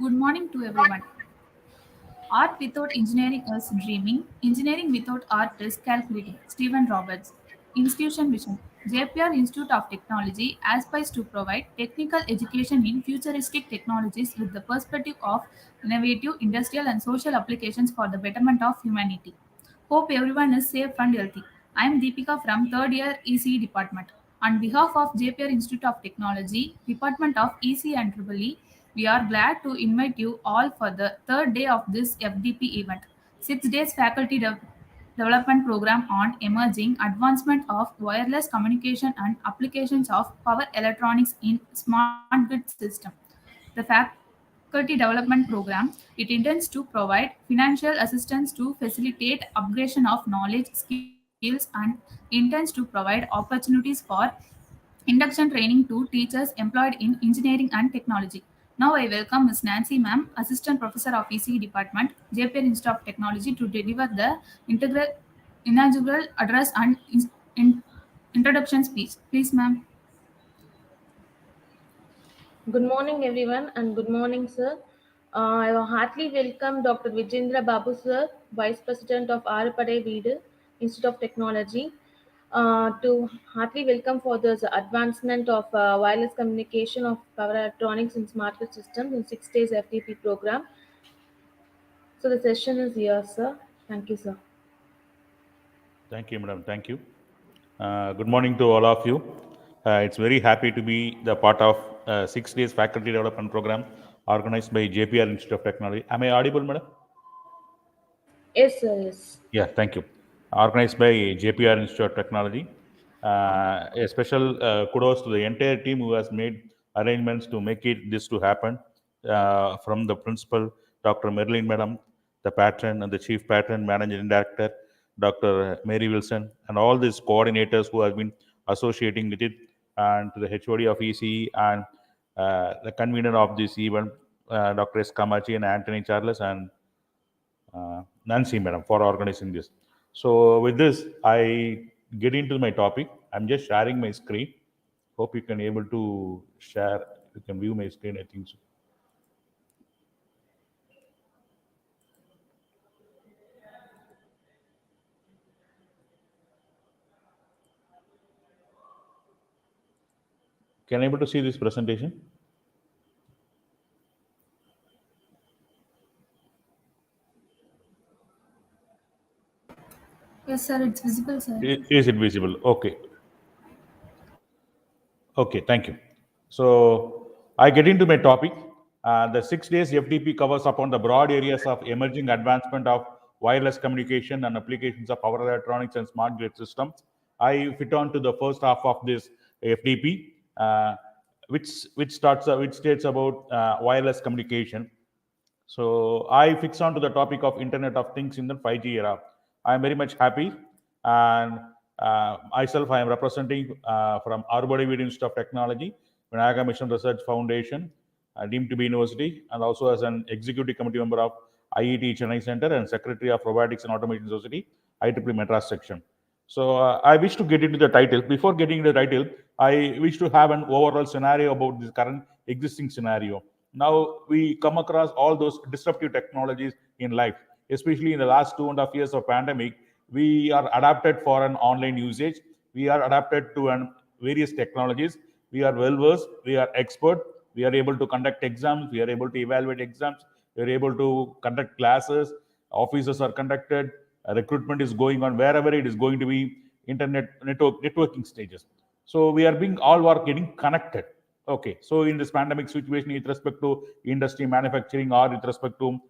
Good morning to everyone. Art without engineering is dreaming. Engineering without art is calculating. Stephen Roberts. Institution Vision. JPR Institute of Technology aspires to provide technical education in futuristic technologies with the perspective of innovative industrial and social applications for the betterment of humanity. Hope everyone is safe and healthy. I am Deepika from third year ECE department. On behalf of JPR Institute of Technology, Department of ECE and EEE, we are glad to invite you all for the third day of this FDP event. 6 days faculty development program on emerging advancement of wireless communication and applications of power electronics in smart grid system. The faculty development program it intends to provide financial assistance to facilitate upgradation of knowledge, skills, and intends to provide opportunities for induction training to teachers employed in engineering and technology. Now I welcome Ms. Nancy Ma'am, Assistant Professor of ECE Department, JPL Institute of Technology, to deliver the integral, inaugural address and introduction speech. Please, ma'am. Good morning, everyone, and good morning, sir. I heartily welcome Dr. Vijendra Babu, sir, Vice President of Arapade Veedu Institute of Technology, to heartily welcome for this advancement of wireless communication of power electronics and smart grid systems in 6 days FTP program. So the session is here, sir. Thank you, sir. Thank you, madam. Thank you. Good morning to all of you. It's very happy to be the part of 6 days faculty development program organized by JPR Institute of Technology. Am I audible, madam? Yes, sir. Yes. Yeah, thank you. Organized by JPR Institute of Technology. A special kudos to the entire team who has made arrangements to make this to happen. From the principal, Dr. Marilyn Madam, the patron and the chief patron, managing director, Dr. Mary Wilson, and all these coordinators who have been associating with it, and to the HOD of ECE and the convener of this event, Dr. S. Kamachi and Anthony Charles, and Nancy, madam, for organizing this. So with this, I get into my topic. I'm just sharing my screen. Hope you can able to share. You can view my screen. I think so. Can I able to see this presentation? Yes, sir, it's visible, sir. Is it visible? Okay. Okay, thank you. So I get into my topic. The 6 days FDP covers upon the broad areas of emerging advancement of wireless communication and applications of power electronics and smart grid systems. I fit on to the first half of this FDP, which states about wireless communication. So I fix on to the topic of Internet of Things in the 5G era. I am very much happy, and myself I am representing from Automotive Institute of Technology, Vinayaga Mission Research Foundation, deemed to be university, and also as an executive committee member of IET Chennai Center and Secretary of Robotics and Automation Society, IEEE Madras section. So I wish to get into the title. Before getting into the title, I wish to have an overall scenario about this current existing scenario. Now we come across all those disruptive technologies in life, especially in the last 2.5 years of pandemic. We are adapted for an online usage. We are adapted to various technologies. We are well versed. We are expert. We are able to conduct exams. We are able to evaluate exams. We are able to conduct classes. Offices are conducted. Recruitment is going on wherever it is going to be. Networking stages. So we are being all are getting connected. Okay, so in this pandemic situation, with respect to industry, manufacturing, or with respect to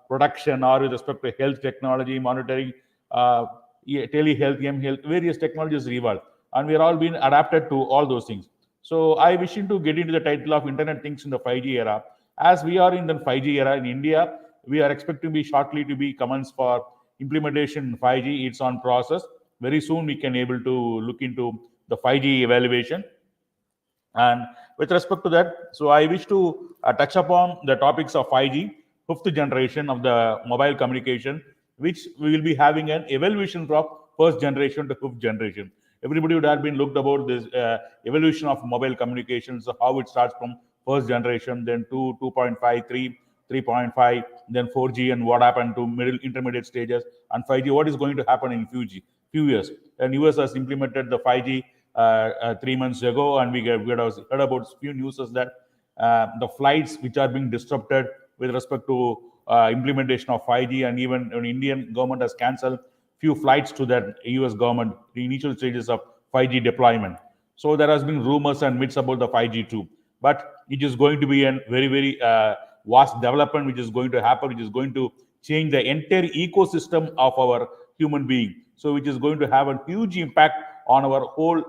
production, or with respect to health technology, monitoring, telehealth, m-health, various technologies evolved, and we are all being adapted to all those things. So I wish to get into the title of Internet Things in the 5G era. As we are in the 5G era in India, we are expecting to be shortly to be commenced for implementation in 5G. It's on process. Very soon we can able to look into the 5G evaluation. And with respect to that, so I wish to touch upon the topics of 5G, fifth generation of the mobile communication, which we will be having an evolution from first generation to fifth generation. Everybody would have been looked about this evolution of mobile communications, how it starts from first generation, then 2, 2.5, 3, 3.5, then 4G, and what happened to middle intermediate stages, and 5G. What is going to happen in few years? And US has implemented the 5G 3 months ago, and we had heard about few news that the flights which are being disrupted with respect to implementation of 5G, and even an Indian government has cancelled few flights to that US government, the initial stages of 5G deployment. So there has been rumors and myths about the 5G too, but it is going to be a very vast development which is going to happen, which is going to change the entire ecosystem of our human being. So which is going to have a huge impact on our whole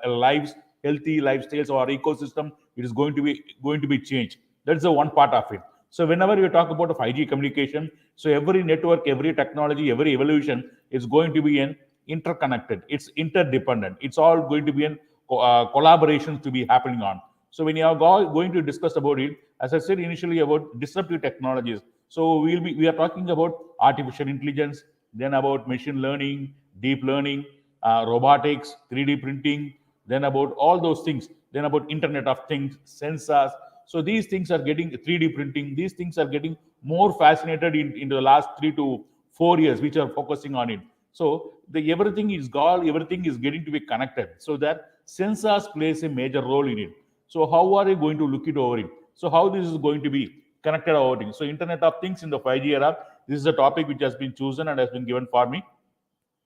lives, healthy lifestyles, or ecosystem. It is going to be changed. That's the one part of it. So whenever we talk about a 5G communication, so every network, every technology, every evolution is going to be an interconnected. It's interdependent. It's all going to be in collaborations to be happening on. So when you are going to discuss about it, as I said initially about disruptive technologies, so we are talking about artificial intelligence, then about machine learning, deep learning, robotics, 3D printing, then about all those things, then about Internet of Things, sensors. So these things are getting 3D printing. These things are getting more fascinated in the last 3 to 4 years, which are focusing on it. So everything is getting to be connected. So that sensors plays a major role in it. So how are you going to look it over it? So how this is going to be connected over it? So Internet of Things in the 5G era. This is a topic which has been chosen and has been given for me.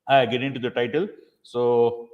I get into the title. So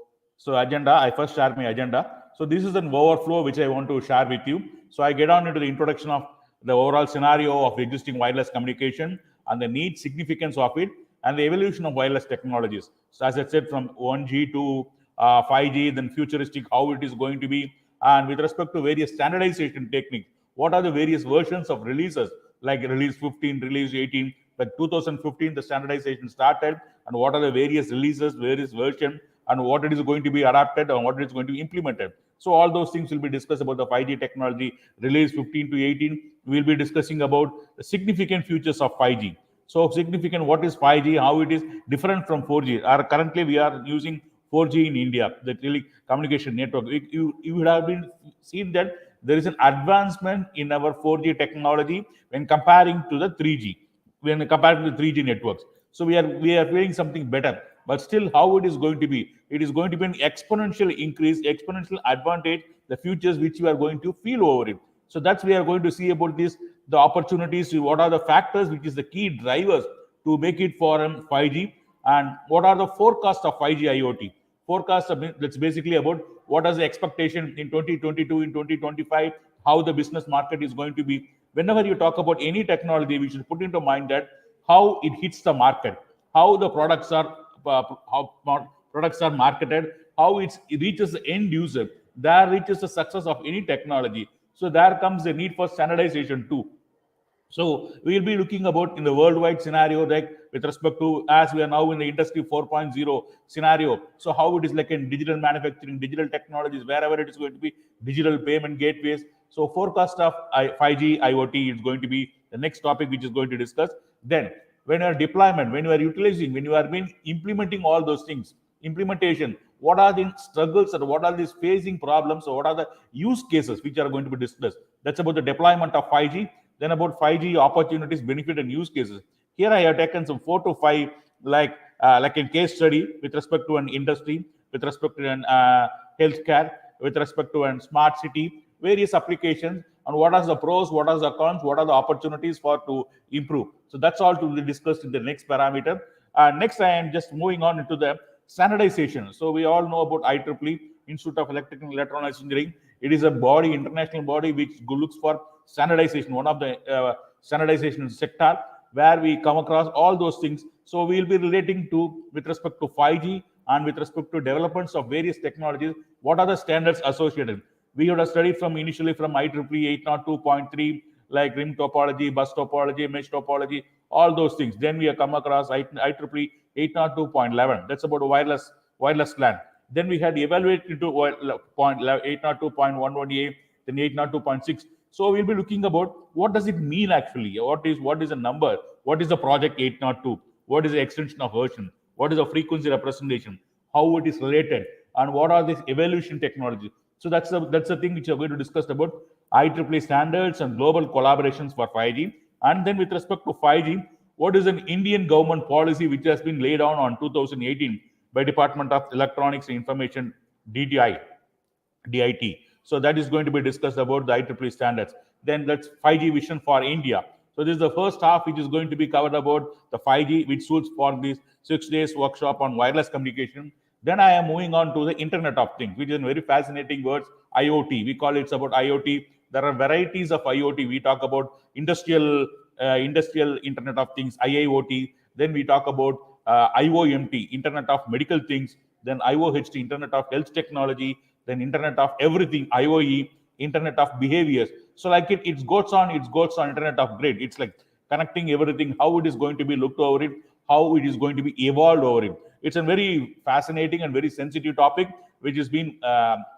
agenda. I first share my agenda. So this is an overflow which I want to share with you. So I get on into the introduction of the overall scenario of existing wireless communication and the need, significance of it, and the evolution of wireless technologies. So as I said, from 1G to 5G, then futuristic, how it is going to be, and with respect to various standardization techniques, what are the various versions of releases, like release 15, release 18, like 2015, the standardization started, and what are the various releases, various version, and what it is going to be adapted and what it is going to be implemented. So all those things will be discussed about the 5G technology, release 15 to 18. We will be discussing about the significant features of 5G. So significant, what is 5G, how it is different from 4G. Currently, we are using 4G in India, the telecommunication network. You would have been seen that there is an advancement in our 4G technology when comparing to the 3G, when compared to the 3G networks. So we are feeling something better. But still, how it is going to be? It is going to be an exponential increase, exponential advantage, the futures which you are going to feel over it. So that's we are going to see about this, the opportunities, what are the factors which is the key drivers to make it for 5G, and what are the forecasts of 5G IoT. Forecasts that's basically about what is the expectation in 2022, in 2025, how the business market is going to be. Whenever you talk about any technology, we should put into mind that how it hits the market, how the products are products are marketed, how it reaches the end user. There reaches the success of any technology. So there comes the need for standardization too. So we will be looking about in the worldwide scenario, like with respect to, as we are now in the industry 4.0 scenario. So how it is like in digital manufacturing, digital technologies, wherever it is going to be digital payment gateways. So forecast of 5G IoT is going to be the next topic which is going to discuss. Then when you are deployment, when you are utilizing, when you are being implementing all those things, implementation, what are the struggles or what are these facing problems or what are the use cases which are going to be discussed. That's about the deployment of 5G. Then about 5G opportunities, benefit, and use cases. Here I have taken some 4 to 5, like a case study with respect to an industry, with respect to an healthcare, with respect to a smart city, various applications, and what are the pros, what are the cons, what are the opportunities for to improve. So that's all to be discussed in the next parameter. Next, I am just moving on into the standardization. So we all know about IEEE, Institute of Electrical and Electronics Engineering. It is a body, international body, which looks for standardization, one of the standardization sector where we come across all those things. So we will be relating to with respect to 5G and with respect to developments of various technologies. What are the standards associated? We would have studied from initially from IEEE 802.3, like rim topology, bus topology, mesh topology, all those things. Then we have come across IEEE 802.11. That's about wireless LAN. Then we had evaluated to 802.11a, then 802.6. So we'll be looking about what does it mean actually? What is a number? What is the project 802? What is the extension of version? What is the frequency representation? How it is related? and what are these evolution technologies. So that's the thing which we are going to discuss about IEEE standards and global collaborations for 5G. And then with respect to 5G, what is an Indian government policy which has been laid down on 2018 by Department of Electronics and Information, DTI, DIT. So that is going to be discussed about the IEEE standards. Then that's 5G vision for India. So this is the first half which is going to be covered about the 5G, which suits for this 6 days workshop on wireless communication. Then I am moving on to the Internet of Things, which is a very fascinating words, IoT. We call it about IoT. There are varieties of IoT. We talk about industrial Internet of Things, IIoT. Then we talk about IOMT, Internet of Medical Things. Then IOHT, Internet of Health Technology. Then Internet of Everything, IoE, Internet of Behaviors. So like it goes on Internet of Grid. It's like connecting everything, how it is going to be looked over it, how it is going to be evolved over it. It's a very fascinating and very sensitive topic, which has been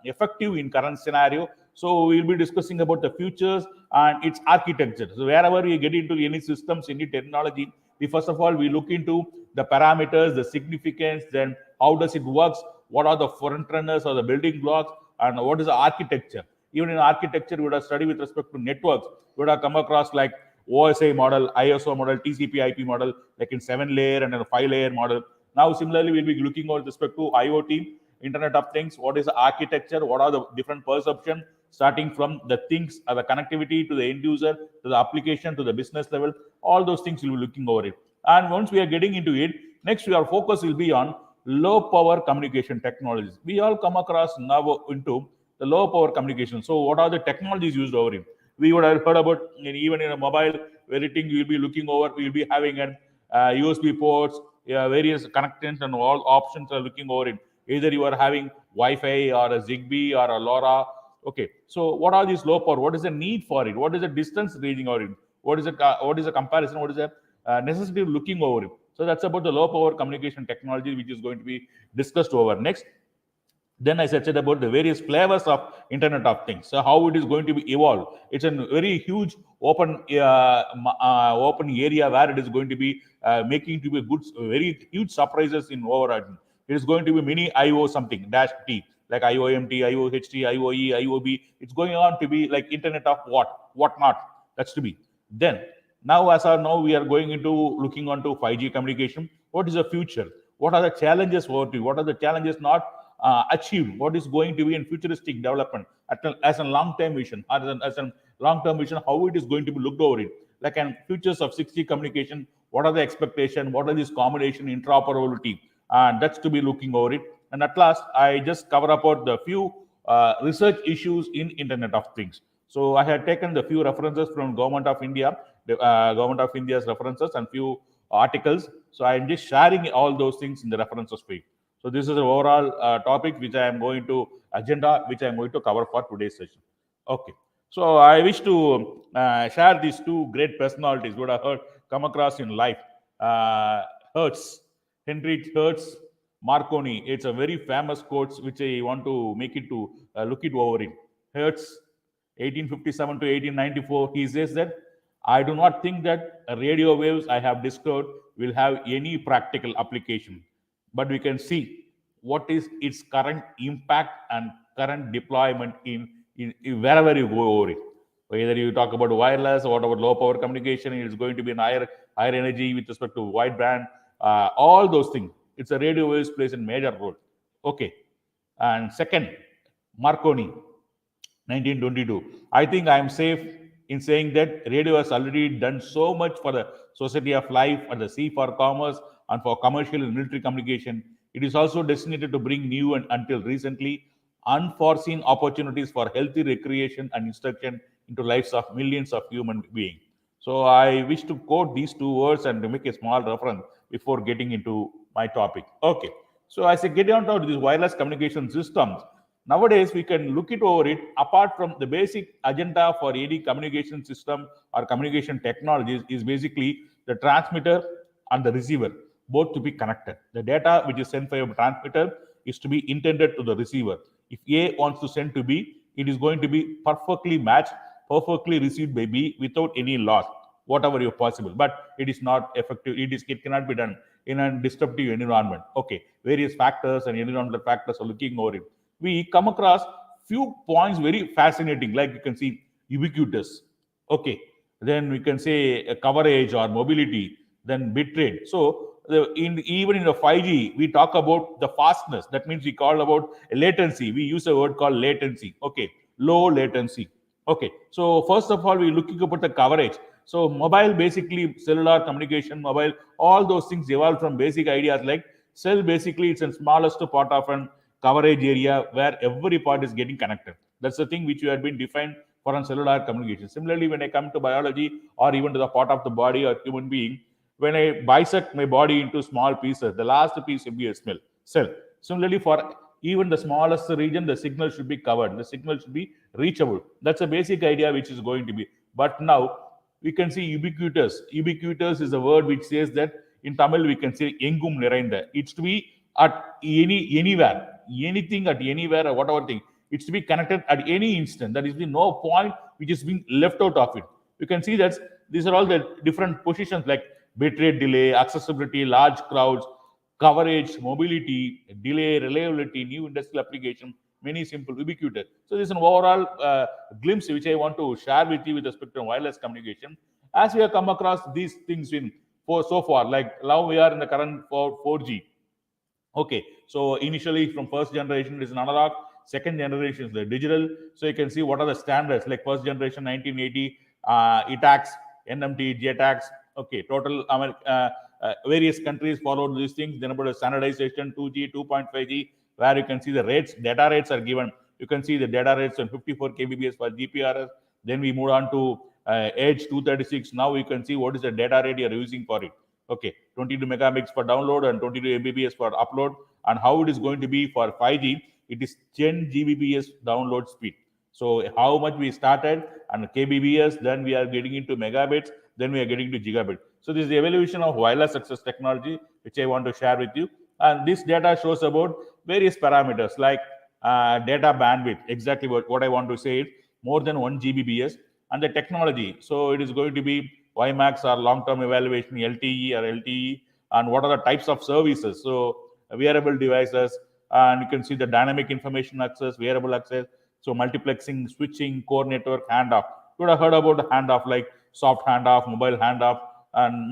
effective in current scenario. So we'll be discussing about the futures and its architecture. So wherever we get into any systems, any technology, we first of all we look into the parameters, the significance, then how does it works, what are the front runners or the building blocks, and what is the architecture. Even in architecture, we would have studied with respect to networks. We would have come across like OSI model, ISO model, TCP/IP model, like in 7-layer and a 5-layer model. Now, similarly, we'll be looking at respect to IoT, Internet of Things. What is the architecture? What are the different perception, starting from the things, the connectivity to the end user, to the application, to the business level. All those things we'll be looking over it. And once we are getting into it, next our focus will be on low power communication technologies. We all come across now into the low power communication. So what are the technologies used over it? We would have heard about even in a mobile, everything you'll be looking over, we'll be having an USB ports, various connections and all options are looking over it. Either you are having Wi-Fi or a Zigbee or a LoRa. Okay, so what are these low power? What is the need for it? What is the distance ranging over it? What is the comparison? What is the necessity of looking over it? So that's about the low power communication technology, which is going to be discussed over next. Then I said about the various flavors of Internet of Things. So how it is going to be evolved. It's a very huge open area where it is going to be making to be good, very huge surprises in overriding. It is going to be mini IO something dash T, like IOMT, IOHT, IOE, IOB. It's going on to be like Internet of what not. That's to be. Then now, as of now, we are going into looking onto 5G communication. What is the future? What are the challenges for it? What are the challenges not achieved? What is going to be in futuristic development as a long-term vision, as a long-term vision? How it is going to be looked over it? Like an futures of 6G communication. What are the expectation? What are this combination interoperability? And that's to be looking over it. And at last, I just cover about the few research issues in Internet of Things. So I had taken the few references from Government of India, the Government of India's references and few articles. So I'm just sharing all those things in the references page. So this is the overall topic which I am going to agenda, which I am going to cover for today's session. Okay. So I wish to share these two great personalities would have come across in life. Hertz, Henry Hertz, Marconi. It's a very famous quote which I want to make it to look it over it. Hertz, 1857 to 1894, he says that I do not think that radio waves I have discovered will have any practical application, but we can see what is its current impact and current deployment in wherever you go over it. Whether you talk about wireless or what about low power communication, it is going to be in higher energy with respect to wideband, all those things. It's a radio waves plays a major role. Okay, and second, Marconi, 1922. I think I am safe in saying that radio has already done so much for the society of life, for the sea, for commerce, and for commercial and military communication. It is also destined to bring new and until recently unforeseen opportunities for healthy recreation and instruction into lives of millions of human beings. So I wish to quote these two words and to make a small reference before getting into my topic. Okay. So as I get on to these wireless communication systems, nowadays we can look it over it apart from the basic agenda for any communication system or communication technologies is basically the transmitter and the receiver both to be connected. The data which is sent by a transmitter is to be intended to the receiver. If A wants to send to B, it is going to be perfectly matched, perfectly received by B without any loss. whatever you possible, but it is not effective. It cannot be done in a disruptive environment. Okay, various factors and environmental factors are looking over it. We come across few points very fascinating, like you can see ubiquitous. Okay, then we can say coverage or mobility, then bit rate. So even in the 5G, we talk about the fastness. That means we call about latency. We use a word called latency. Okay, low latency. Okay, so first of all, we're looking about the coverage. So mobile, basically cellular communication, mobile, all those things evolved from basic ideas like cell. Basically, it's the smallest part of an coverage area where every part is getting connected. That's the thing which you had been defined for a cellular communication. Similarly, when I come to biology or even to the part of the body or human being, when I bisect my body into small pieces, the last piece will be a cell. Similarly, for even the smallest region, the signal should be covered. The signal should be reachable. That's a basic idea which is going to be. But now we can see ubiquitous. Ubiquitous is a word which says that in Tamil we can say engum nirainda. It's to be at anywhere, anything at anywhere or whatever thing. It's to be connected at any instant. There is no point which is being left out of it. You can see that these are all the different positions like bitrate delay, accessibility, large crowds, coverage, mobility, delay, reliability, new industrial application, many simple, ubiquitous. So this is an overall glimpse which I want to share with you with respect to wireless communication. As we have come across these things in for so far, like now we are in the current 4G. Okay, so initially from first generation is an analog, second generation is the digital. So you can see what are the standards like first generation 1980, ETAX, NMT, JTAX. Okay, total various countries followed these things. Then about the standardization 2G, 2.5G, where you can see the rates, data rates are given. You can see the data rates on 54 kbps for GPRS. Then we move on to Edge 236. Now you can see what is the data rate you are using for it. Okay, 22 megabits for download and 22 Mbps for upload. And how it is going to be for 5G, it is 10 Gbps download speed. So how much we started and kbps, then we are getting into megabits, then we are getting to gigabit. So this is the evolution of wireless access technology which I want to share with you. And this data shows about various parameters like data bandwidth, exactly what I want to say is more than 1 Gbps, and the technology. So it is going to be WiMAX or long-term evaluation, LTE or LTE, and what are the types of services. So wearable devices, and you can see the dynamic information access, wearable access. So multiplexing, switching, core network, handoff. You would have heard about the handoff like soft handoff, mobile handoff, and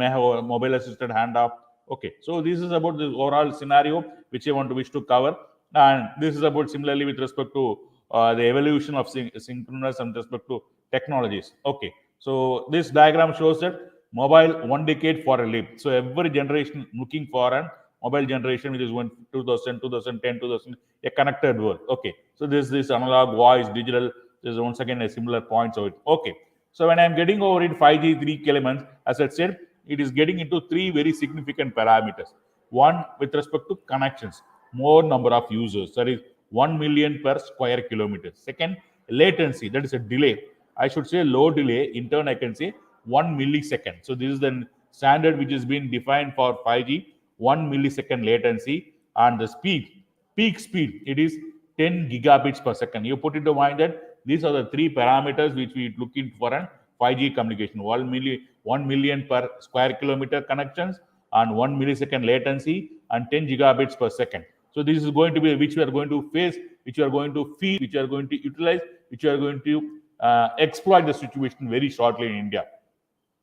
mobile assisted handoff. Okay, so this is about the overall scenario which I wish to cover, and this is about similarly with respect to the evolution of synchronous and respect to technologies. Okay, so this diagram shows that mobile 1 decade for a leap. So every generation looking for an mobile generation which is 2000, 2010, 2000, a connected world. Okay, so this analog, voice, digital. This is once again a similar points of it. Okay, so when I'm getting over it, 5G, 3 key elements, as I said, it is getting into three very significant parameters. One, with respect to connections, more number of users, that is 1 million per square kilometer. Second, latency, that is a delay. I should say low delay. In turn, I can say 1 millisecond. So this is the standard which has been defined for 5G, 1 millisecond latency, and the speed, peak speed, it is 10 gigabits per second. You put into mind that these are the three parameters which we look in for an 5G communication: 1 million per square kilometer connections, and 1 millisecond latency, and 10 gigabits per second. So this is going to be which we are going to face, which we are going to feed, which we are going to utilize, which we are going to exploit the situation very shortly in India.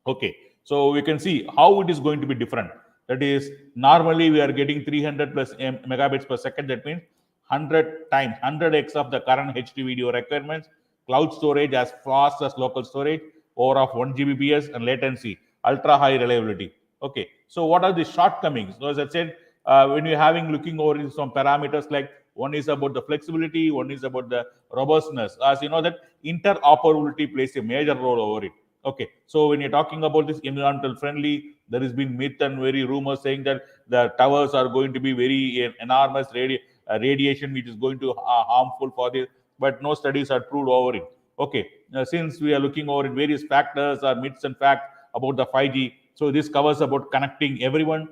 Okay, so we can see how it is going to be different. That is, normally we are getting 300 plus megabits per second. That means 100 times, 100x of the current HD video requirements. Cloud storage as fast as local storage, over of 1 Gbps, and latency, ultra high reliability. Okay, so what are the shortcomings? So as I said, when you're looking over some parameters, like one is about the flexibility, one is about the robustness. As you know that interoperability plays a major role over it. Okay, so when you're talking about this environmental friendly, there has been myth and very rumors saying that the towers are going to be very enormous radiation, which is going to harmful for this, but no studies are proved over it. Okay, since we are looking over it, various factors or myths and facts about the 5G. So this covers about connecting everyone,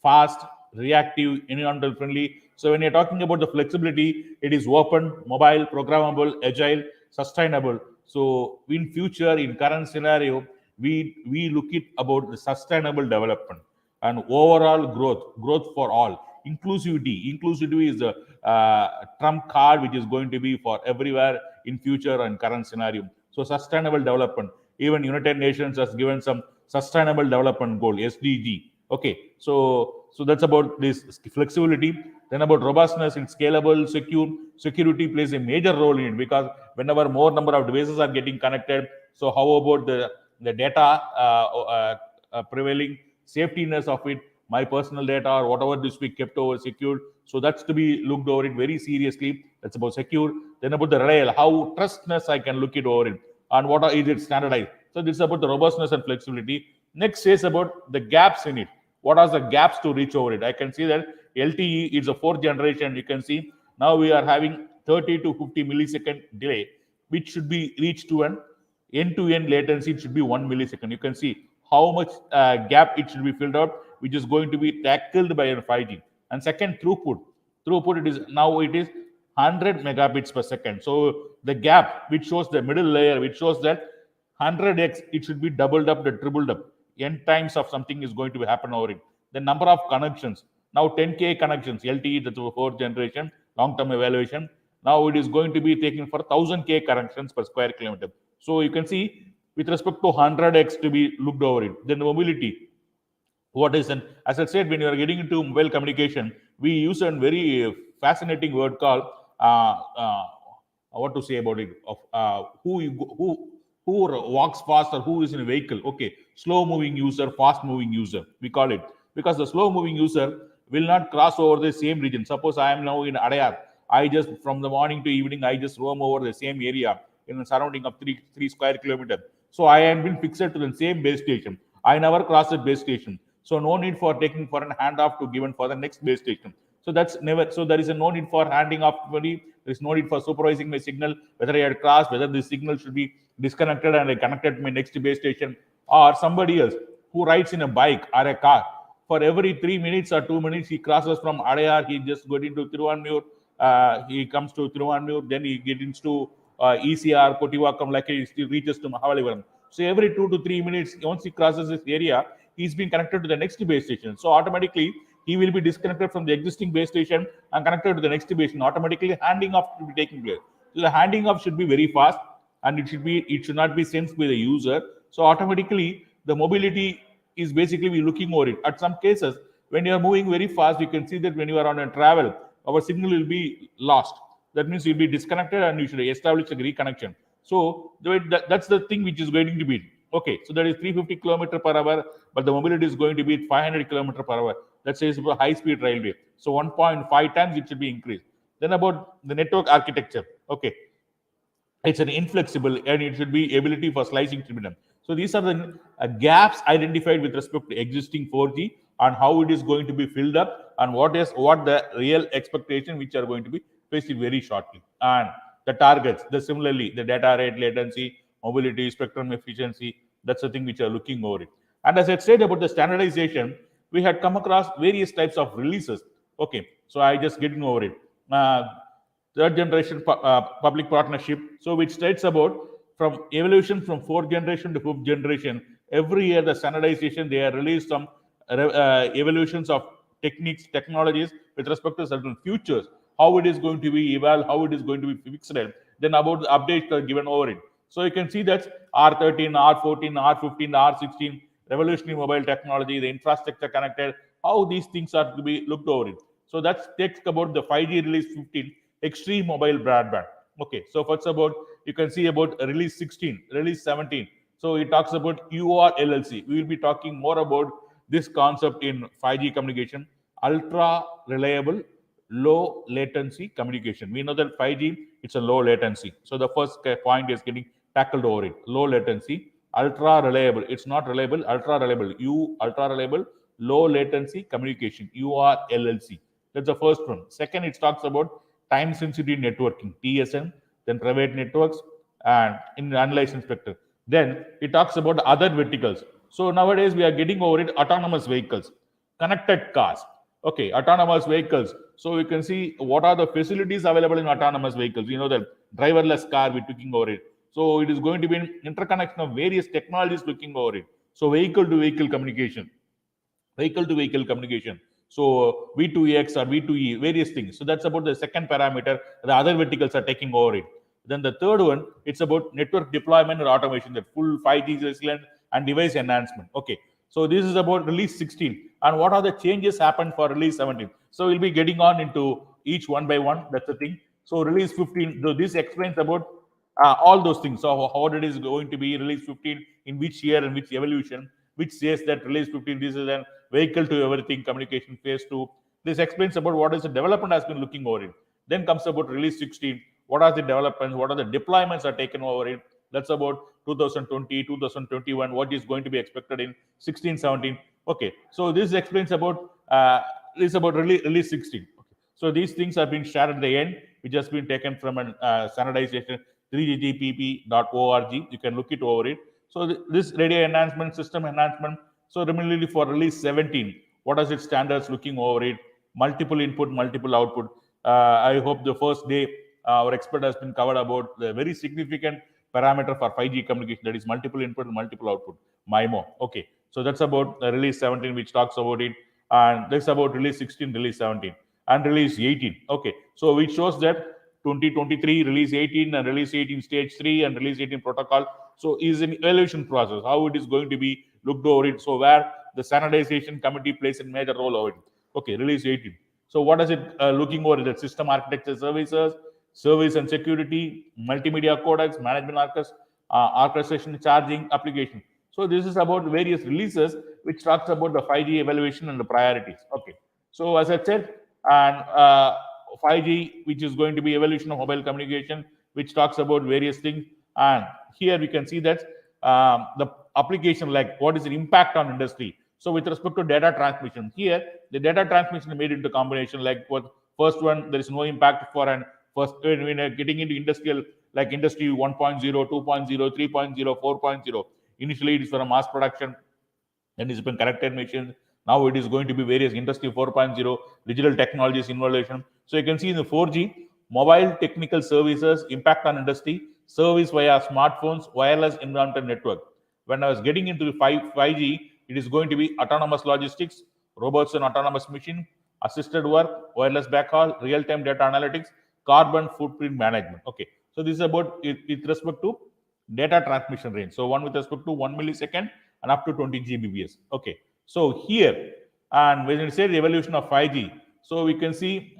fast, reactive, environmental friendly. So when you're talking about the flexibility, it is open, mobile, programmable, agile, sustainable. So in future, in current scenario, we look it about the sustainable development and overall growth for all. Inclusivity is the trump card which is going to be for everywhere in future and current scenario. So sustainable development, even United Nations has given some sustainable development goal, SDG. Okay, so that's about this flexibility. Then about robustness and scalable, security plays a major role in it, because whenever more number of devices are getting connected, so how about the data prevailing safetiness of it, my personal data or whatever this be kept over secured. So that's to be looked over it very seriously. That's about secure. Then about the reliable, how trustness I can look it over it, and is it standardized. So this is about the robustness and flexibility. Next is about the gaps in it. What are the gaps to reach over it? I can see that LTE is a fourth generation. You can see now we are having 30 to 50 millisecond delay, which should be reached to an end-to-end latency. It should be 1 millisecond. You can see how much gap it should be filled out, which is going to be tackled by a 5G. And second, throughput it is now it is 100 megabits per second. So the gap which shows the middle layer, which shows that 100x, it should be doubled up, the tripled up. N times of something is going to happen over it. The number of connections, now 10K connections, LTE, that's the fourth generation, long-term evaluation. Now it is going to be taken for 1000K connections per square kilometer. So you can see with respect to 100x to be looked over it. Then the mobility, what is, and as I said, when you are getting into mobile communication, we use a very fascinating word called what to say about it, of who walks fast or who is in a vehicle. Okay, slow moving user, fast moving user, we call it, because the slow moving user will not cross over the same region. Suppose I am now in Adayar, I just from the morning to evening I just roam over the same area in the surrounding of three square kilometer. So I am been fixed to the same base station. I never cross the base station. So no need for taking for an handoff to given for the next base station. So that's never. So there is a no need for handing off. There is no need for supervising my signal, whether I had crossed, whether the signal should be disconnected and I connected to my next base station, or somebody else who rides in a bike or a car. For every 3 minutes or 2 minutes, he crosses from Adayar, he just got into Thiruvanmiyur, he comes to Thiruvanmiyur, then he gets into ECR, Kotivakkam, like he still reaches to Mahabalipuram. So every 2 to 3 minutes, once he crosses this area, he's been connected to the next base station. So automatically, he will be disconnected from the existing base station and connected to the next base station. Automatically, handing off will be taking place. So the handing off should be very fast, and it should not be sensed by the user. So automatically, the mobility is basically we looking over it. At some cases, when you are moving very fast, you can see that when you are on a travel, our signal will be lost. That means you'll be disconnected and you should establish a reconnection. So that's the thing which is going to be. Okay, so that is 350 kilometer per hour, but the mobility is going to be 500 kilometer per hour. That says high speed railway. So 1.5 times it should be increased. Then about the network architecture. Okay, it's an inflexible and it should be ability for slicing to be done. So these are the gaps identified with respect to existing 4G and how it is going to be filled up and what the real expectation which are going to be faced very shortly. And the targets, similarly the data rate, latency, mobility, spectrum efficiency, that's the thing which are looking over it. And as I said about the standardization, we had come across various types of releases. Okay, so I just getting over it. Third generation public partnership, so which states about from evolution from fourth generation to fifth generation, every year the standardization they are released some evolutions of technologies with respect to certain futures, how it is going to be evolved, how it is going to be fixed, then about the updates are given over it. So you can see that R13, R14, R15, R16, revolutionary mobile technology, the infrastructure connected, how these things are to be looked over it. So that's text about the 5G release 15, extreme mobile broadband. Okay, so first about you can see about release 16, release 17. So it talks about URLLC. We will be talking more about this concept in 5G communication, ultra reliable, low latency communication. We know that 5G it's a low latency. So the first point is getting tackled over it. Low latency, ultra reliable. It's not reliable, ultra reliable. Ultra reliable, low latency communication. URLLC. That's the first one. Second, it talks about time sensitive networking, TSN, then private networks, and in unlicensed spectrum. Then it talks about other verticals. So nowadays we are getting over it autonomous vehicles, connected cars. Okay, autonomous vehicles. So you can see what are the facilities available in autonomous vehicles. You know, the driverless car we're talking over it. So it is going to be an interconnection of various technologies looking over it. So vehicle to vehicle communication, vehicle to vehicle communication. So V2X or V2E, various things. So that's about the second parameter. The other verticals are taking over it. Then the third one, it's about network deployment or automation, that full 5G resilient and device enhancement. Okay. So this is about release 16. And what are the changes happened for release 17? So we'll be getting on into each one by one. That's the thing. So release 15, so this explains about all those things. So how it is going to be release 15 in which year and which evolution, which says that release 15, this is an vehicle to everything communication phase 2. This explains about what is the development has been looking over it. Then comes about release 16. What are the developments? What are the deployments are taken over it? That's about 2020, 2021. What is going to be expected in 16, 17? Okay, so this explains about release 16. Okay. So these things have been shared at the end, which has been taken from an standardization 3ggpp.org. You can look it over it. So this radio enhancement, system enhancement. So similarly for release 17, what is its standards looking over it? Multiple input, multiple output. I hope the first day our expert has been covered about the very significant parameter for 5G communication, that is multiple input and multiple output, MIMO. Okay, so that's about release 17, which talks about it, and that's about release 16, release 17, and release 18. Okay, so which shows that 2023 release 18 and release 18 stage 3 and release 18 protocol. So is an evaluation process, how it is going to be looked over it. So where the standardization committee plays a major role over it. Okay, release 18. So what is it looking over? The system architecture services, service and security, multimedia codecs, management orchestration, charging application. So this is about various releases which talks about the 5G evaluation and the priorities. Okay. So as I said, and 5G, which is going to be evolution of mobile communication, which talks about various things. And here we can see that the application, like what is the impact on industry. So with respect to data transmission, here the data transmission made into combination, like what first one, there is no impact for an first when getting into industrial, like industry 1.0, 2.0, 3.0, 4.0. Initially it is for a mass production, then it's been connected machines. Now it is going to be various industry 4.0, digital technologies innovation. So you can see in the 4G, mobile technical services, impact on industry, service via smartphones, wireless environmental network. When I was getting into the 5G, it is going to be autonomous logistics, robots and autonomous machine, assisted work, wireless backhaul, real-time data analytics, carbon footprint management. Okay, so this is about with respect to data transmission range. So one with respect to 1 millisecond and up to 20 Gbps. Okay, so here, and when you say the evolution of 5G, so we can see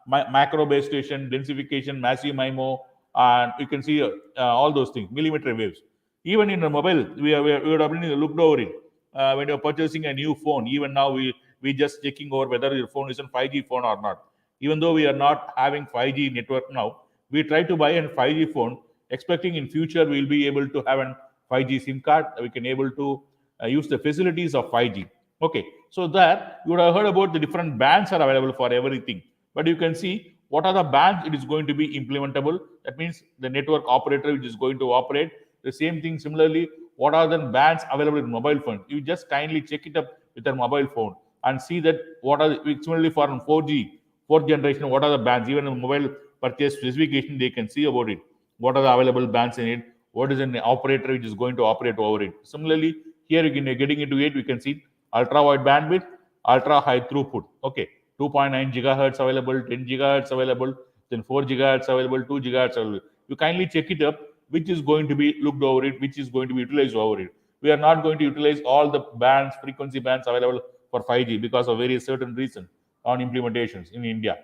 macro base station, densification, massive MIMO, and you can see all those things, millimeter waves. Even in the mobile, we would have looked over it. When you're purchasing a new phone, even now we just checking over whether your phone is a 5G phone or not. Even though we are not having 5G network now, we try to buy a 5G phone, expecting in future we'll be able to have a 5G SIM card. We can able to use the facilities of 5G. Okay, so that you would have heard about the different bands are available for everything, but you can see what are the bands it is going to be implementable. That means the network operator which is going to operate the same thing. Similarly, what are the bands available in mobile phone? You just kindly check it up with your mobile phone and see that what are similarly for 4G, fourth generation, what are the bands. Even in mobile purchase specification, they can see about it. What are the available bands in it? What is an operator which is going to operate over it? Similarly, here you can getting into it, we can see ultra wide bandwidth, ultra high throughput. Okay, 2.9 gigahertz available, 10 gigahertz available, then 4 gigahertz available, 2 gigahertz available. You kindly check it up, which is going to be looked over it, which is going to be utilized over it. We are not going to utilize all the bands, frequency bands available for 5G because of various certain reasons on implementations in India.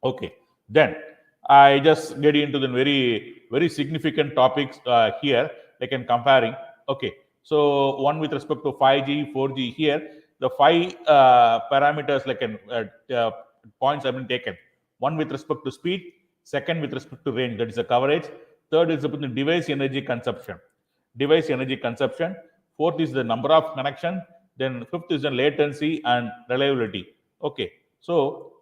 Okay, then I just get into the very significant topics here, like in comparing. Okay, so one with respect to 5G, 4G here, the five parameters like points have been taken. One with respect to speed, second with respect to range, that is the coverage. Third is about the device energy consumption. Device energy consumption. Fourth is the number of connection. Then fifth is the latency and reliability. Okay, so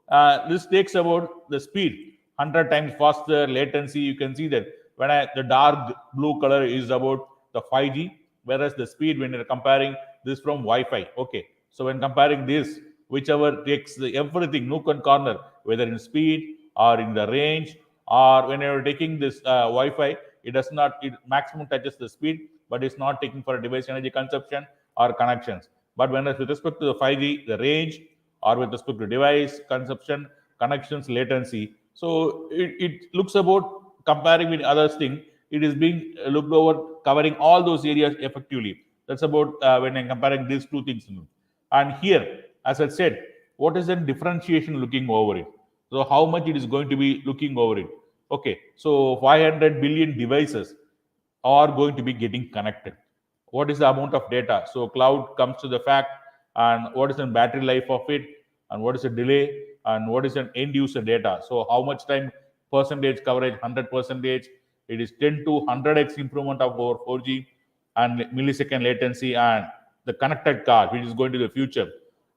this takes about the speed, 100 times faster latency. You can see that when the dark blue color is about the 5G, whereas the speed when you're comparing this from Wi-Fi. Okay, so when comparing this, whichever takes everything nook and corner, whether in speed or in the range or when you're taking this Wi-Fi, it does not, it maximum touches the speed, but it's not taking for device energy consumption or connections. But when it's with respect to the 5G, the range, or with respect to device consumption, connections, latency, so it looks about comparing with other things. It is being looked over, covering all those areas effectively. That's about when I'm comparing these two things. And here, as I said, what is the differentiation looking over it? So how much it is going to be looking over it? Okay, so 500 billion devices are going to be getting connected. What is the amount of data? So cloud comes to the fact, and what is the battery life of it, and what is the delay, and what is an end user data. So how much time percentage coverage? 100 percentage. It is 10 to 100x improvement of over 4G, and millisecond latency, and the connected car, which is going to the future,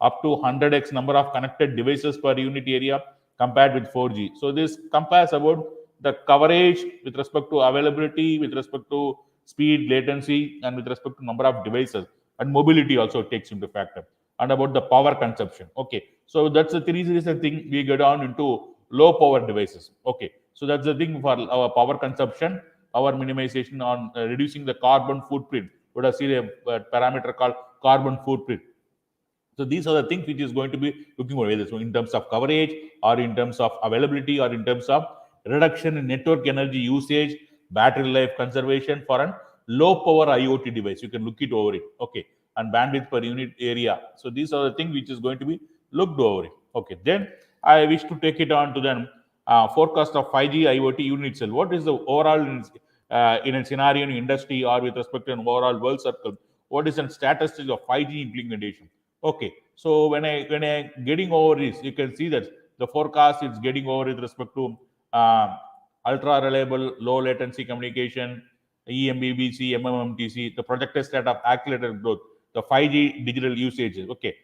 up to 100x number of connected devices per unit area compared with 4G. So this compares about the coverage with respect to availability, with respect to speed, latency, and with respect to number of devices, and mobility also takes into factor, and about the power consumption. Okay, so that's the three series of thing we get on into low power devices. Okay, so that's the thing for our power consumption, power minimization, on reducing the carbon footprint. Would have seen a parameter called carbon footprint. So these are the things which is going to be looking for, whether so in terms of coverage, or in terms of availability, or in terms of reduction in network energy usage, battery life conservation for a low power IoT device. You can look it over it. Okay, and bandwidth per unit area. So these are the things which is going to be looked over it. Okay, then I wish to take it on to then forecast of 5G IoT unit itself. What is the overall in a scenario in industry, or with respect to an overall world circle? What is the status of 5G implementation? Okay, so when I getting over this, you can see that the forecast is getting over with respect to uh, ultra reliable, low latency communication, EMBBC, MMMTC, the projected state of accelerated growth, the 5G digital usages. Okay,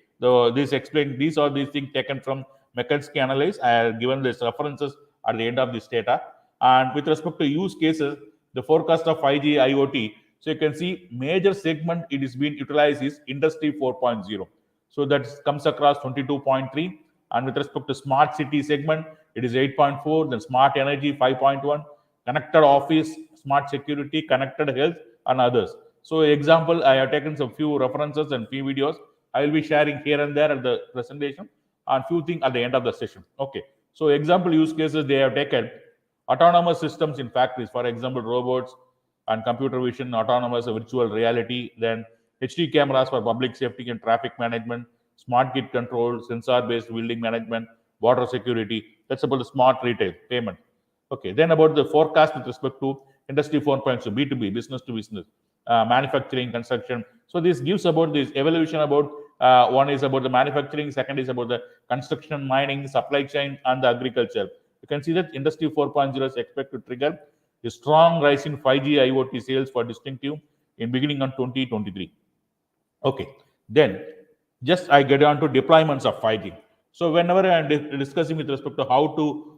this explain, these are these things taken from McKinsey analysis. I have given these references at the end of this data. And with respect to use cases, the forecast of 5G IoT, so you can see major segment it is being utilized is Industry 4.0. So that comes across 22.3. And with respect to smart city segment, it is 8.4. Then smart energy 5.1, connected office, smart security, connected health, and others. So example, I have taken some few references and few videos. I will be sharing here and there at the presentation, and few things at the end of the session. Okay. So example use cases they have taken: autonomous systems in factories, for example, robots and computer vision, autonomous virtual reality, then HD cameras for public safety and traffic management, smart grid control, sensor-based building management, water security. That's about the smart retail payment. Okay, then about the forecast with respect to Industry 4.0, B2B, business to business, manufacturing, construction. So this gives about this evolution about one is about the manufacturing, second is about the construction, mining, supply chain, and the agriculture. You can see that Industry 4.0 is expected to trigger a strong rise in 5G IoT sales for distinctive in beginning on 2023. Okay, then just I get on to deployments of 5G. So whenever I'm discussing with respect to how to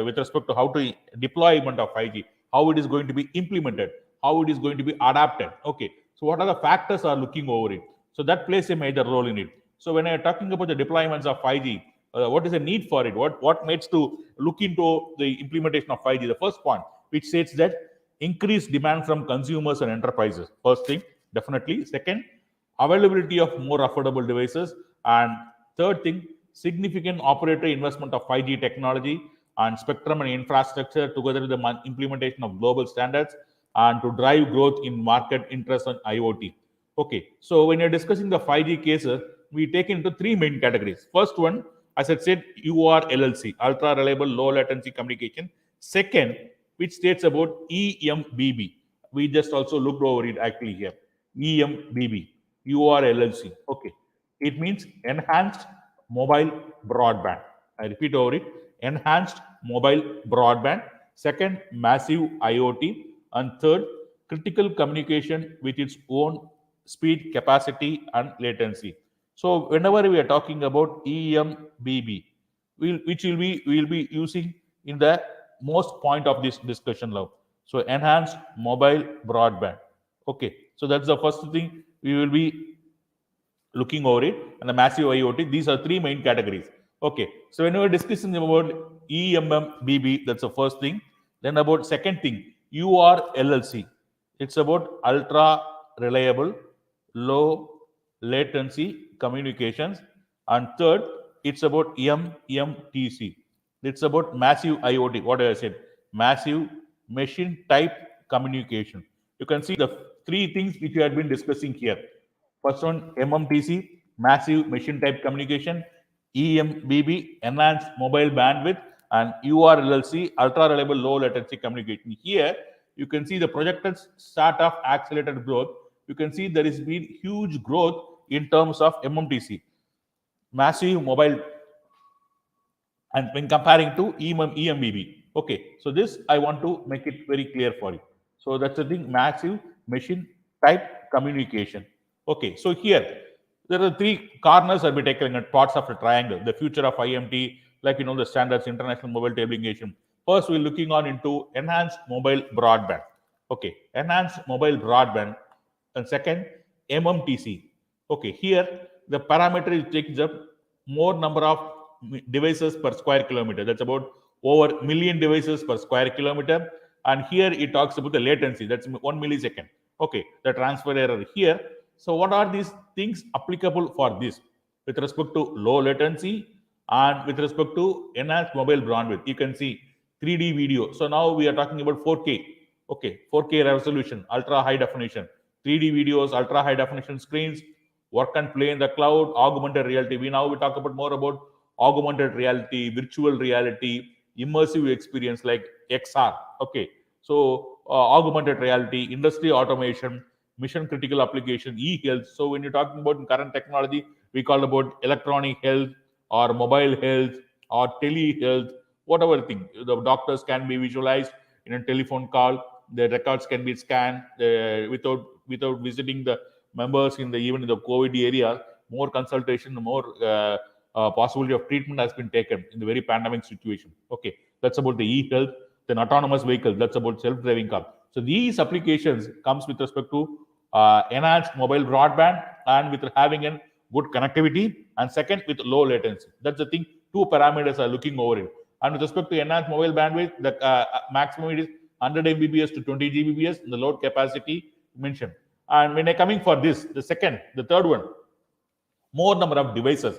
with respect to how to deployment of 5G, how it is going to be implemented, how it is going to be adapted. Okay, so what are the factors are looking over it? So that plays a major role in it. So when I'm talking about the deployments of 5G, what is the need for it? What makes to look into the implementation of 5G? The first point, which states that increased demand from consumers and enterprises. First thing, definitely. Second, availability of more affordable devices. And third thing, significant operator investment of 5G technology and spectrum and infrastructure together with the implementation of global standards, and to drive growth in market interest on IoT. Okay, so when you're discussing the 5G cases, we take into three main categories. First one, as I said, URLLC, ultra reliable low latency communication. Second, which states about EMBB. We just also looked over it actually here. EMBB, URLLC. Okay, it means enhanced mobile broadband. I repeat over it: enhanced mobile broadband. Second, massive IoT. And third, critical communication with its own speed, capacity, and latency. So whenever we are talking about EMBB, which we'll be using in the most point of this discussion now. So enhanced mobile broadband. Okay, so that's the first thing we will be looking over it. And the massive IoT, these are three main categories. Okay, so when we're discussing about EMMBB, that's the first thing. Then about second thing, URLLC. It's about ultra reliable, low latency communications. And third, it's about MMTC. It's about massive IoT. What I said, massive machine type communication. You can see the three things which we have been discussing here. First one, MMTC, massive machine type communication, EMBB, enhanced mobile bandwidth, and URLLC, ultra reliable low latency communication. Here, you can see the projected start of accelerated growth. You can see there has been huge growth in terms of MMTC, massive mobile, and when comparing to EMBB. Okay, so this I want to make it very clear for you. So that's the thing, massive machine type communication. Okay, so here there are three corners that we taken at parts of a triangle. The future of IMT, like the standards, international mobile application. First, we're looking on into enhanced mobile broadband. Okay, enhanced mobile broadband, and second, MMTC. Okay, here the parameter is takes up more number of devices per square kilometer. That's about over million devices per square kilometer. And here it talks about the latency. That's 1 millisecond. Okay, the transfer error here. So what are these things applicable for this with respect to low latency and with respect to enhanced mobile bandwidth? You can see 3D video. So now we are talking about 4K. Okay, 4K resolution, ultra high definition, 3D videos, ultra high definition screens, work and play in the cloud, augmented reality. We talk about more about augmented reality, virtual reality, immersive experience like XR. Okay, so augmented reality, industry automation, mission critical application, e-health. So when you're talking about current technology, we call about electronic health or mobile health or telehealth, whatever thing. The doctors can be visualized in a telephone call. The records can be scanned without visiting the members in the even in the COVID area. More consultation, more possibility of treatment has been taken in the very pandemic situation. Okay, that's about the e-health. Then autonomous vehicle, that's about self-driving car. So these applications comes with respect to enhanced mobile broadband and with having a good connectivity, and second with low latency. That's the thing. Two parameters are looking over it. And with respect to enhanced mobile bandwidth, the maximum it is 100 Mbps to 20 Gbps, the load capacity mentioned. And when I coming for this, the third one, more number of devices.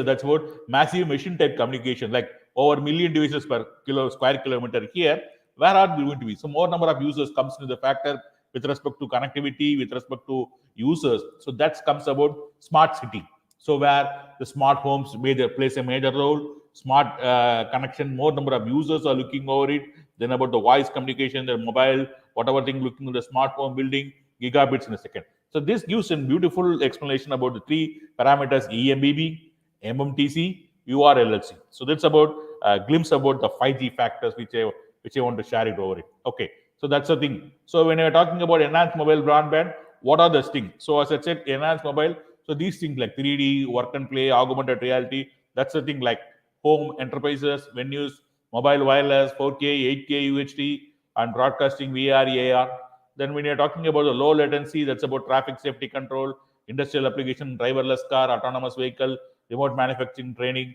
That's what massive machine type communication, like over million devices per square kilometer. Here, where are they going to be? So more number of users comes into the factor with respect to connectivity, with respect to users. So that comes about smart city. So where the smart homes plays a major role, smart connection, more number of users are looking over it. Then about the voice communication, the mobile, whatever thing looking at the smart home building, gigabits in a second. So this gives a beautiful explanation about the three parameters: EMBB, MMTC, URLLC. So that's about a glimpse about the 5G factors which I want to share it over it. Okay, so that's the thing. So when you're talking about enhanced mobile broadband, what are the things? So as I said, enhanced mobile. So these things like 3D, work and play, augmented reality. That's the thing like home enterprises, venues, mobile wireless, 4K, 8K UHD, and broadcasting VR, AR. Then when you're talking about the low latency, that's about traffic safety control, industrial application, driverless car, autonomous vehicle, remote manufacturing training,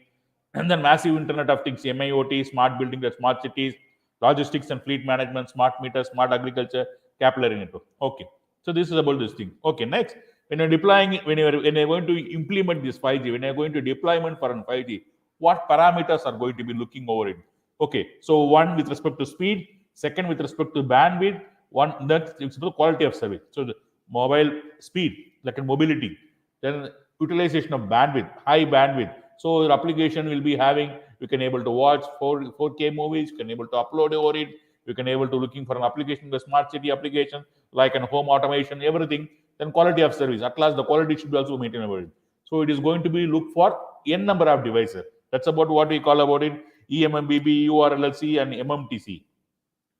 and then massive Internet of Things, MIoT, smart building, the smart cities, logistics and fleet management, smart meters, smart agriculture, capillary network. Okay, so this is about this thing. Okay, next, when you're deploying, when you're going to implement this 5G, when you're going to deployment for an 5G, what parameters are going to be looking over it? Okay, so one with respect to speed, second with respect to bandwidth, one next it's the quality of service. So the mobile speed, like a mobility, then utilization of bandwidth, high bandwidth. So your application will be having, you can able to watch 4K movies, you can able to upload over it, you can able to looking for an application, the smart city application, like an home automation, everything. Then quality of service. At last, the quality should be also maintained over it. So it is going to be look for n number of devices. That's about what we call about it EMMBB, URLLC, and MMTC.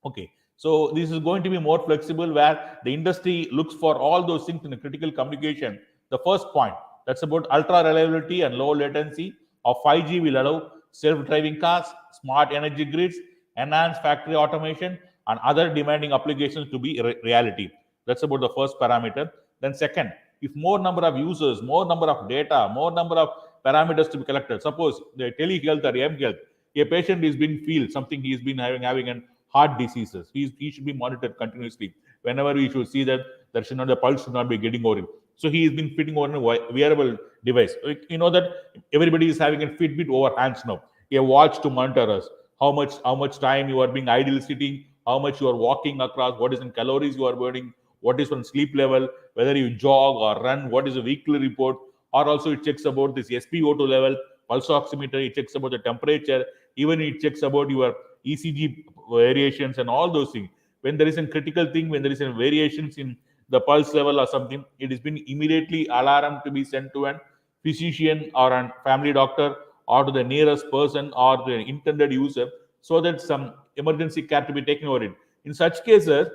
Okay, so this is going to be more flexible where the industry looks for all those things in the critical communication. The first point, that's about ultra reliability and low latency of 5G will allow self-driving cars, smart energy grids, enhanced factory automation, and other demanding applications to be reality. That's about the first parameter. Then second, if more number of users, more number of data, more number of parameters to be collected. Suppose the telehealth or m-health, a patient is been feel something, he's been having an heart diseases. He should be monitored continuously. Whenever we should see that there should not, the pulse should not be getting over it. So he has been fitting on a wearable device. You know that everybody is having a Fitbit over hands now, a watch to monitor us. How much time you are being idle sitting, how much you are walking across, what is in calories you are burning, what is on sleep level, whether you jog or run, what is the weekly report, or also it checks about this SpO2 level, pulse oximeter, it checks about the temperature, even it checks about your ECG variations and all those things. When there is a critical thing, when there is a variations in the pulse level or something, it has been immediately alarm to be sent to an physician or a family doctor or to the nearest person or the intended user, so that some emergency care to be taken over it. In such cases,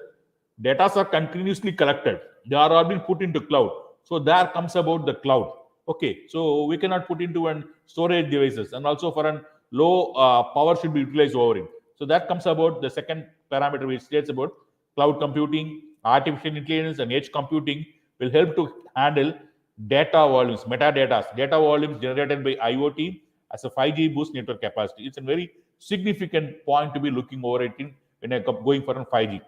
data are continuously collected. They are all being put into cloud. So there comes about the cloud. Okay, so we cannot put into an storage devices, and also for an low power should be utilized over it. So that comes about the second parameter, which states about cloud computing, artificial intelligence, and edge computing will help to handle data volumes, metadata, data volumes generated by IoT as a 5G boost network capacity. It's a very significant point to be looking over it in when you're going for a 5G.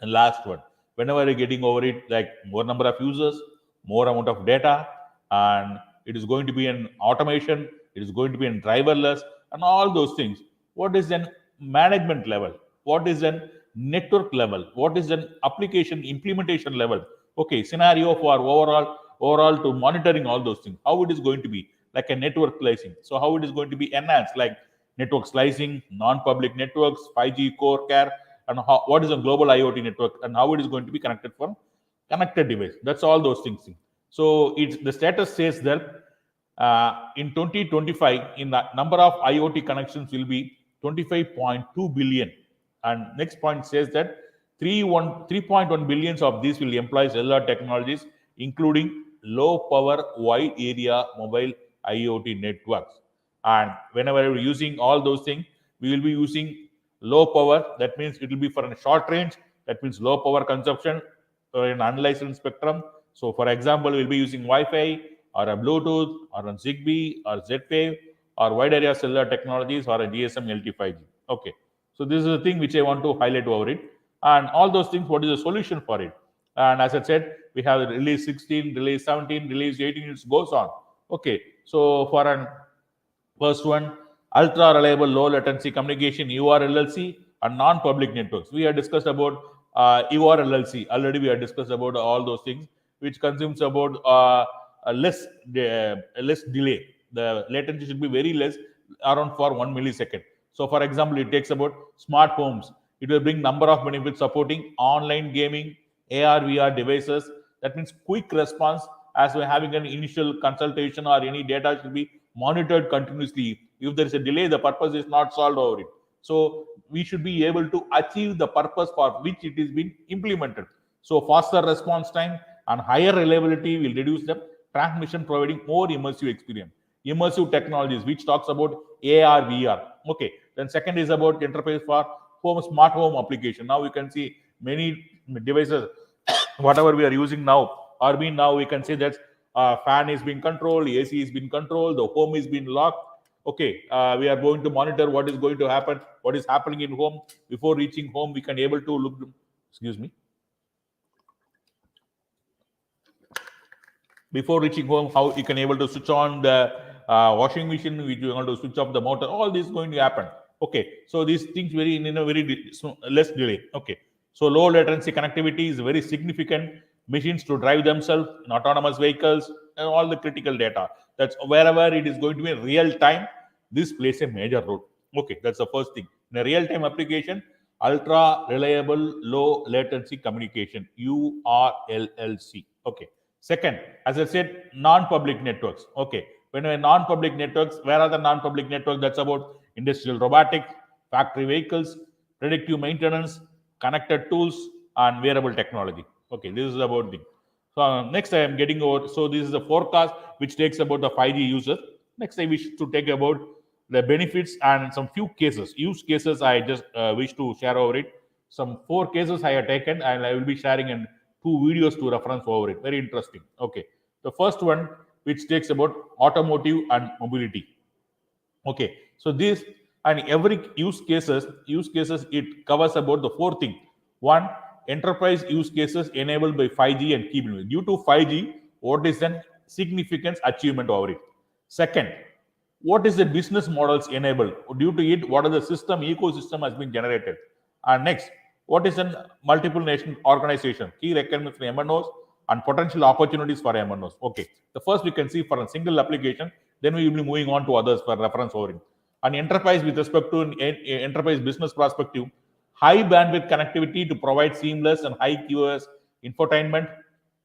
And last one, whenever you're getting over it, like more number of users, more amount of data, and it is going to be an automation, it is going to be in driverless, and all those things. What is an management level? What is an network level? What is an application implementation level? Okay, scenario for overall to monitoring all those things. How it is going to be like a network slicing. So how it is going to be enhanced, like network slicing, non-public networks, 5G core care, and what is a global IoT network, and how it is going to be connected from connected device. That's all those things. So it's the status says that in 2025, in the number of IoT connections will be 25.2 billion. And next point says that 3.1 billions of these will employ cellular technologies, including low power wide area mobile IoT networks. And whenever we're using all those things, we will be using low power. That means it will be for a short range. That means low power consumption in unlicensed spectrum. So, for example, we'll be using Wi-Fi or a Bluetooth or a Zigbee or Z-Wave or wide area cellular technologies or a GSM LT5G. Okay. So this is the thing which I want to highlight over it. And all those things, what is the solution for it? And as I said, we have release 16, release 17, release 18, it goes on. Okay. So for an first one, ultra reliable low latency communication URLLC and non-public networks. We have discussed about URLLC. Already we have discussed about all those things, which consumes about less delay. The latency should be very less, around for 1 millisecond. So for example, it takes about smart homes. It will bring number of benefits supporting online gaming, AR, VR devices. That means quick response as we're having an initial consultation or any data should be monitored continuously. If there is a delay, the purpose is not solved over it. So we should be able to achieve the purpose for which it is being implemented. So faster response time and higher reliability will reduce the transmission, providing more immersive experience. Immersive technologies, which talks about AR, VR. Okay. Then second is about interface for smart home application. Now you can see many devices, whatever we are using now, or being now we can say that fan is being controlled, AC is being controlled, the home is being locked. Okay, we are going to monitor what is going to happen, what is happening in home. Before reaching home, we can able to look. Excuse me. Before reaching home, how you can able to switch on the washing machine, which you want to switch off the motor. All this is going to happen. Okay, so these things very in a very less delay. Okay, so low latency connectivity is very significant. Machines to drive themselves in autonomous vehicles and all the critical data. That's wherever it is going to be in real time. This plays a major role. Okay, that's the first thing. In a real time application, ultra reliable low latency communication URLLC. Okay. Second, as I said, non-public networks. Okay, when we're non-public networks, where are the non-public networks? That's about industrial robotics, factory vehicles, predictive maintenance, connected tools, and wearable technology. Okay, this is about the. So next I am getting over. So this is the forecast which takes about the 5G user. Next I wish to take about the benefits and some few cases, use cases. I just wish to share over it. Some 4 cases I have taken, and I will be sharing in 2 videos to reference over it. Very interesting. Okay. The first one, which takes about automotive and mobility. Okay, so this and every use cases it covers about the four thing. One, enterprise use cases enabled by 5G and key building. Due to 5G, what is an significant achievement over it? Second, what is the business models enabled? Due to it, what are the system ecosystem has been generated? And next, what is an multiple nation organization? Key requirements for MNOs and potential opportunities for MNOs. Okay, the first we can see for a single application, then we will be moving on to others for reference over it. An enterprise with respect to an enterprise business perspective, high bandwidth connectivity to provide seamless and high QoS infotainment.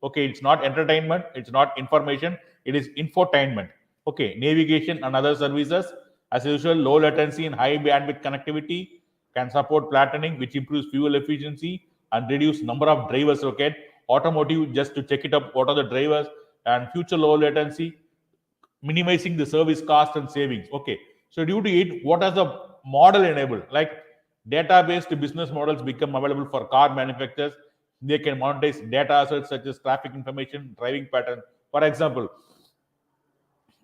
Okay, it's not entertainment, it's not information, it is infotainment. Okay, navigation and other services. As usual, low latency and high bandwidth connectivity can support flattening, which improves fuel efficiency and reduce number of drivers. Okay, automotive, just to check it up, what are the drivers and future low latency, minimizing the service cost and savings. Okay, so due to it, what has the model enabled? Like data-based business models become available for car manufacturers. They can monetize data assets such as traffic information, driving pattern. For example,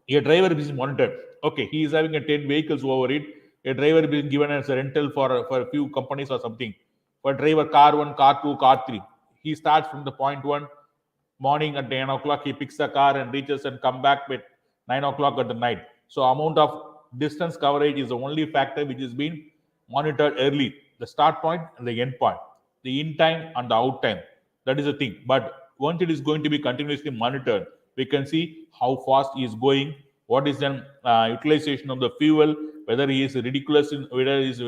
a driver is monitored. Okay, he is having a 10 vehicles over it. A driver is being given as a rental for a few companies or something. For driver car one, car two, car three. He starts from the point one morning at 10 o'clock. He picks the car and reaches and come back at 9 o'clock at the night. So amount of distance coverage is the only factor which is being monitored early. The start point and the end point, the in time and the out time. That is the thing. But once it is going to be continuously monitored, we can see how fast he is going, what is the utilization of the fuel, whether he is ridiculous, whether he is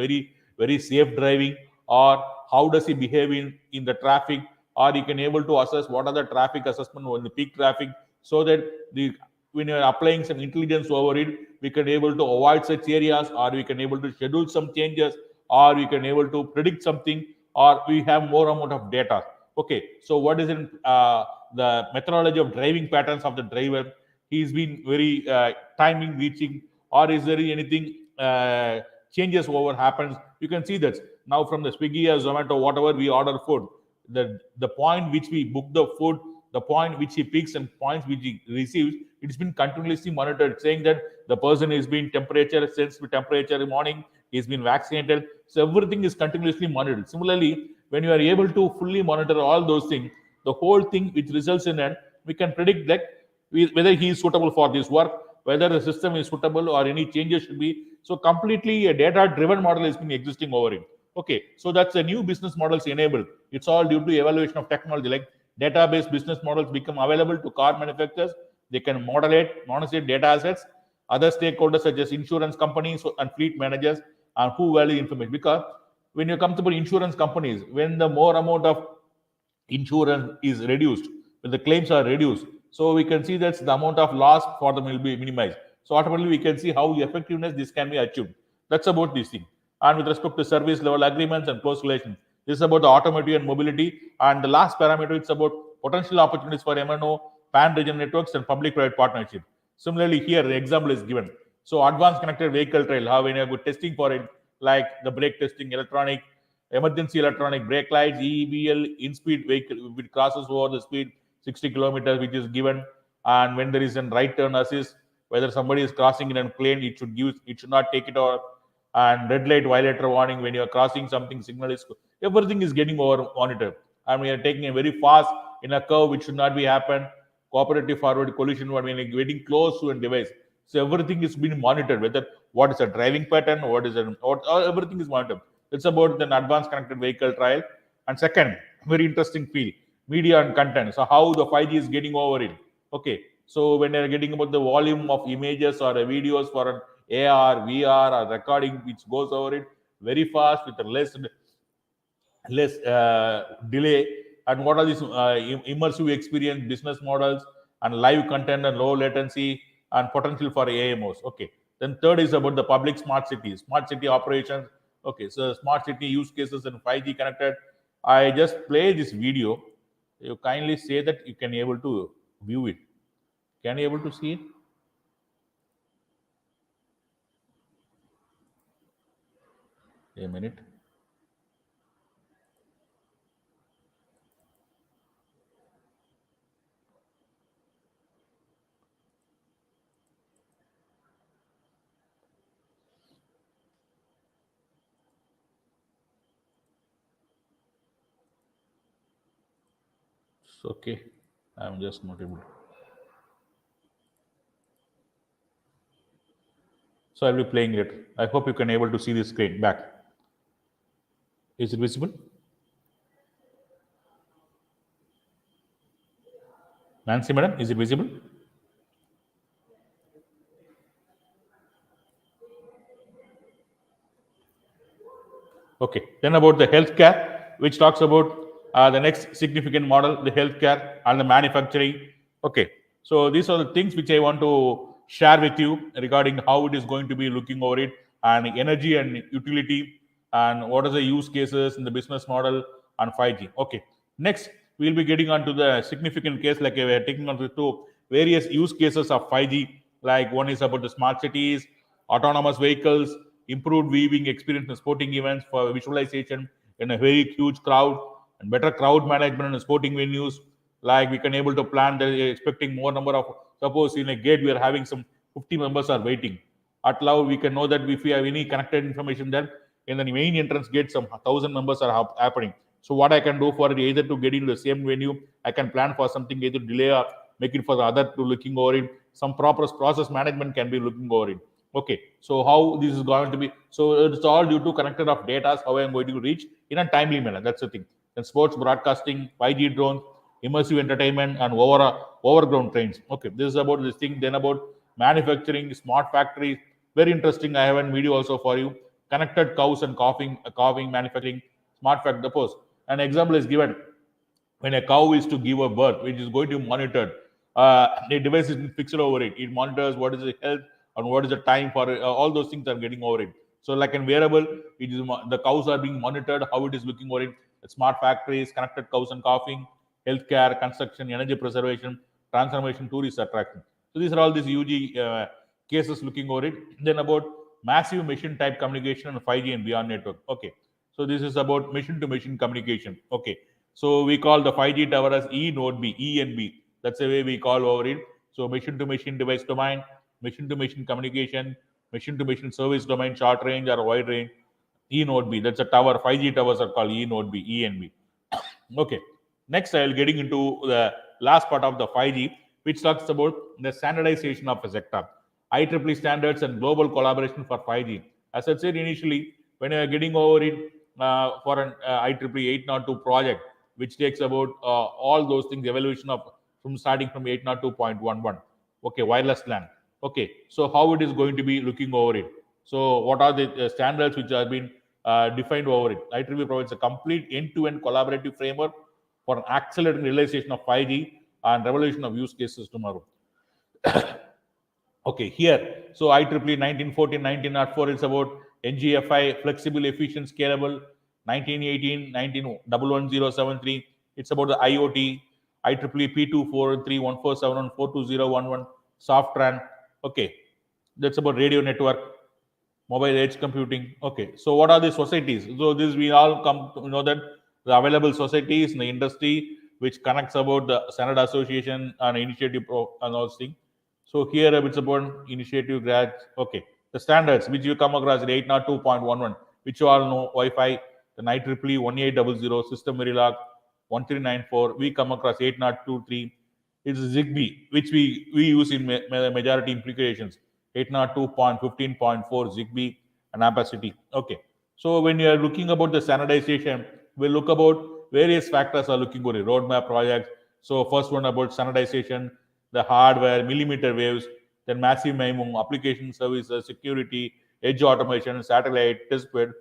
very safe driving, or how does he behave in the traffic, or you can able to assess what are the traffic assessment on the peak traffic, so that the when you are applying some intelligence over it, we can able to avoid such areas, or we can able to schedule some changes, or we can able to predict something, or we have more amount of data. Okay, so what is in the methodology of driving patterns of the driver? He's been very timing reaching, or is there anything changes over happens? You can see that now from the Swiggy or Zomato, whatever we order food, the point which we book the food, the point which he picks and points which he receives, it's been continuously monitored, saying that the person is being temperature sensed with temperature in the morning, he's been vaccinated. So everything is continuously monitored. Similarly, when you are able to fully monitor all those things, the whole thing which results in it, we can predict that whether he is suitable for this work, whether the system is suitable, or any changes should be. So completely a data-driven model has been existing over it. Okay, so that's a new business models enabled. It's all due to evaluation of technology. Like database business models become available to car manufacturers. They can monetize data assets. Other stakeholders such as insurance companies and fleet managers and who value information. Because when you come to insurance companies, when the more amount of insurance is reduced, when the claims are reduced, so we can see that the amount of loss for them will be minimized. So automatically we can see how effectiveness this can be achieved. That's about this thing. And with respect to service level agreements and close relations, this is about the automotive and mobility. And the last parameter, it's about potential opportunities for MNO, pan region networks, and public private partnership. Similarly, here the example is given. So advanced connected vehicle trail, how when you're testing for it, like the brake testing, electronic emergency electronic brake lights, EEBL, in-speed vehicle, which crosses over the speed 60 kilometers, which is given, and when there is a right turn assist, whether somebody is crossing in a lane, it should not take it off, and red light violator warning when you are crossing something, signal is everything is getting over monitored, and we are taking a very fast in a curve which should not be happen, cooperative forward collision when you're getting close to a device. So everything is being monitored, whether what is a driving pattern, what is everything is monitored. It's about an advanced connected vehicle trial. And second, very interesting field, media and content. So how the 5G is getting over it. Okay. So when you're getting about the volume of images or videos for an AR, VR, or recording which goes over it very fast with a less delay, and what are these immersive experience business models and live content and low latency and potential for AMOs. Okay, then third is about the public smart city operations. Okay, so smart city use cases and 5G connected. I just play this video. You kindly say that you can able to view it. Can you able to see it? A minute. Okay, I'm just not able to. So I'll be playing it. I hope you can able to see the screen back. Is it visible? Nancy madam, is it visible? Okay. Then about the healthcare, which talks about the next significant model, the healthcare and the manufacturing. Okay. So these are the things which I want to share with you regarding how it is going to be looking over it, and energy and utility, and what are the use cases in the business model on 5G. Okay. Next, we'll be getting onto the significant case, like we are taking on to various use cases of 5G. Like one is about the smart cities, autonomous vehicles, improved viewing experience in sporting events for visualization in a very huge crowd, and better crowd management in sporting venues. Like we can able to plan the expecting more number of, suppose in a gate we are having some 50 members are waiting. At loud we can know that if we have any connected information there in the main entrance gate, some 1,000 members are happening. So what I can do for either to get into the same venue, I can plan for something, either delay or make it for the other to looking over it. Some proper process management can be looking over it. Okay, so how this is going to be? So it's all due to connected of data. How I am going to reach in a timely manner. That's the thing. Then sports broadcasting, 5G drones, immersive entertainment, and overground trains. Okay, this is about this thing. Then about manufacturing, smart factories. Very interesting. I have a video also for you. Connected cows and coughing manufacturing, smart factory. Suppose an example is given when a cow is to give a birth, which is going to be monitored. The device is fixed over it. It monitors what is the health and what is the time for all those things are getting over it. So, like in wearable, it is the cows are being monitored, how it is looking over it. Smart factories, connected cows and coughing, healthcare, construction, energy preservation, transformation, tourist attraction. So these are all these UG cases looking over it. Then about massive machine type communication and 5G and beyond network. Okay. So this is about machine to machine communication. Okay. So we call the 5G tower as E node B, E and B. That's the way we call over it. So machine to machine device domain, machine to machine communication, machine to machine service domain, short range or wide range, E node B. That's a tower. 5G towers are called E node B, E and B. Okay. Next, I'll getting into the last part of the 5G, which talks about the standardization of a sector, IEEE standards and global collaboration for 5G. As I said initially, when you are getting over it for an IEEE 802 project, which takes about all those things, evaluation of from starting from 802.11. Okay, wireless LAN. Okay, so how it is going to be looking over it? So what are the standards which have been defined over it? IEEE provides a complete end-to-end collaborative framework for an accelerating realization of 5G and revolution of use cases tomorrow. Okay, here, so IEEE 1914, 1904 is about NGFI, flexible, efficient, scalable. 1918, 191073, it's about the IoT. IEEE P2431471420111, soft RAN. Okay, that's about radio network, mobile edge computing. Okay, so what are the societies? So this we all come to know that the available societies in the industry which connects about the standard association and initiative and all those things. So here it's about initiative grad. Okay, the standards which you come across in 802.11, which you all know, Wi-Fi, the IEEE 1800, System Verilog 1394. We come across 8023. It's Zigbee, which we use in majority implications. 802.15.4 Zigbee and Ampacity. Okay. So when you are looking about the standardization, we'll look about various factors are looking for a roadmap projects. So first one about standardization, the hardware, millimeter waves, then massive MIMO, application services, security, edge automation, satellite, test bed,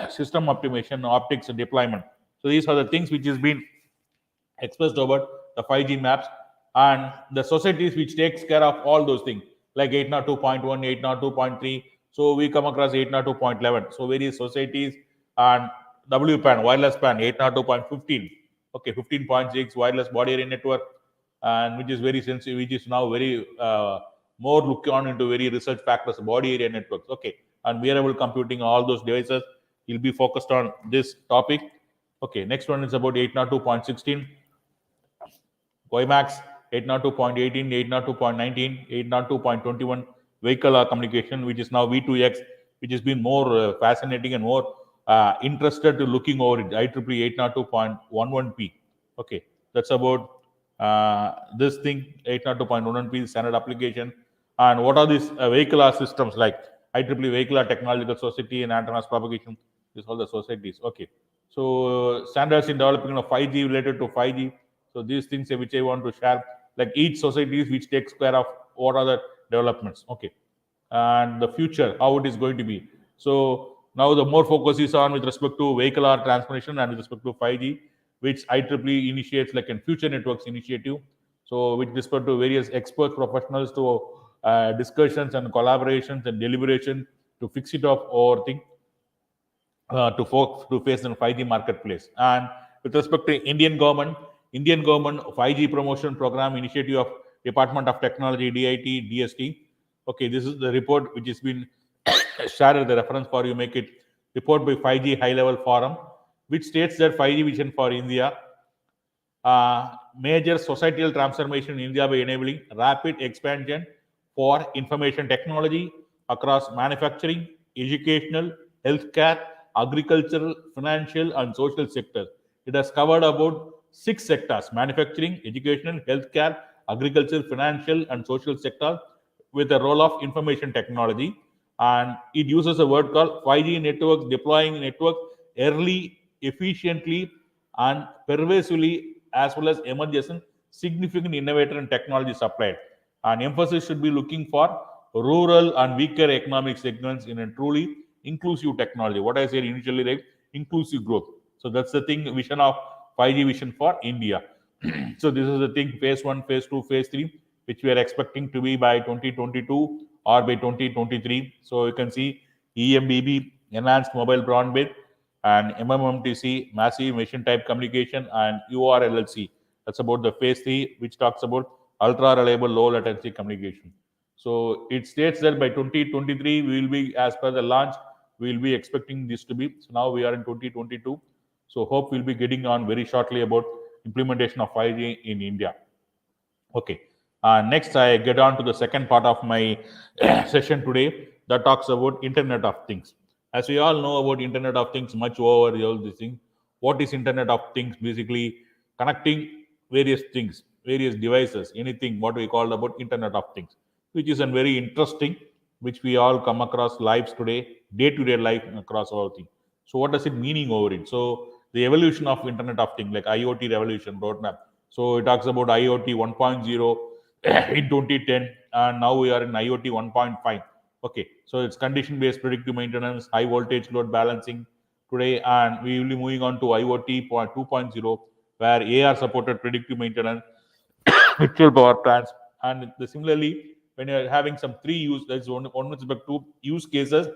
system optimization, optics, and deployment. So these are the things which has been expressed over the 5G maps, and the societies which takes care of all those things like 802.1, 802.3. So we come across 802.11. So various societies and WPAN, wireless PAN, 802.15. Okay, 15.6 wireless body area network, and which is very sensitive, which is now very more look on into very research factors, body area networks. Okay, and wearable computing, all those devices will be focused on this topic. Okay, next one is about 802.16. WiMAX 802.18, 802.19, 802.21 vehicle communication, which is now V2X, which has been more fascinating and more interested to looking over it. IEEE 802.11p. Okay, that's about this thing 802.11p standard application. And what are these vehicular systems like IEEE Vehicular Technological Society and Antennas Propagation? These all the societies. Okay. So standards in developing of 5G related to 5G. So these things which I want to share, like each society which takes care of what are the developments. Okay, and the future how it is going to be. So now the more focus is on with respect to vehicular transformation and with respect to 5G, which IEEE initiates like a future networks initiative. So with respect to various expert professionals to discussions and collaborations and deliberation to fix it off over thing to face the 5G marketplace. And with respect to Indian government 5G promotion program initiative of Department of Technology DIT DST. Okay, this is the report which has been shared as the reference for you. Make it report by 5G high level forum, which states that 5G vision for India major societal transformation in India by enabling rapid expansion for information technology across manufacturing, educational, healthcare, agricultural, financial, and social sectors. It has covered about 6 sectors: manufacturing, educational, healthcare, agriculture, financial, and social sector, with the role of information technology. And it uses a word called 5G networks, deploying networks early, efficiently, and pervasively, as well as emerging significant innovator and technology supplied. And emphasis should be looking for rural and weaker economic segments in a truly inclusive technology. What I said initially, like inclusive growth. So that's the thing, vision of 5G vision for India. So this is the thing, phase one, phase two, phase three, which we are expecting to be by 2022 or by 2023. So you can see EMBB, enhanced mobile broadband, and MMMTC, massive machine type communication, and URLLC. That's about the phase three, which talks about ultra reliable low latency communication. So it states that by 2023, we will be, as per the launch, we will be expecting this to be. So now we are in 2022. So hope we'll be getting on very shortly about implementation of 5G in India. Okay. Next, I get on to the second part of my session today that talks about Internet of Things. As we all know about Internet of Things, much over all these things. What is Internet of Things? Basically, connecting various things, various devices, anything what we call about Internet of Things, which is a very interesting, which we all come across lives today, day-to-day life across all things. So, what does it meaning over it? So, the evolution of Internet of Things, like IoT revolution roadmap. So it talks about IoT 1.0 in 2010, and now we are in IoT 1.5. Okay, so it's condition-based predictive maintenance, high voltage load balancing today, and we will be moving on to IoT 2.0, where AR supported predictive maintenance, virtual power plants, and similarly, when you're having some three use, that's one with respect to use cases,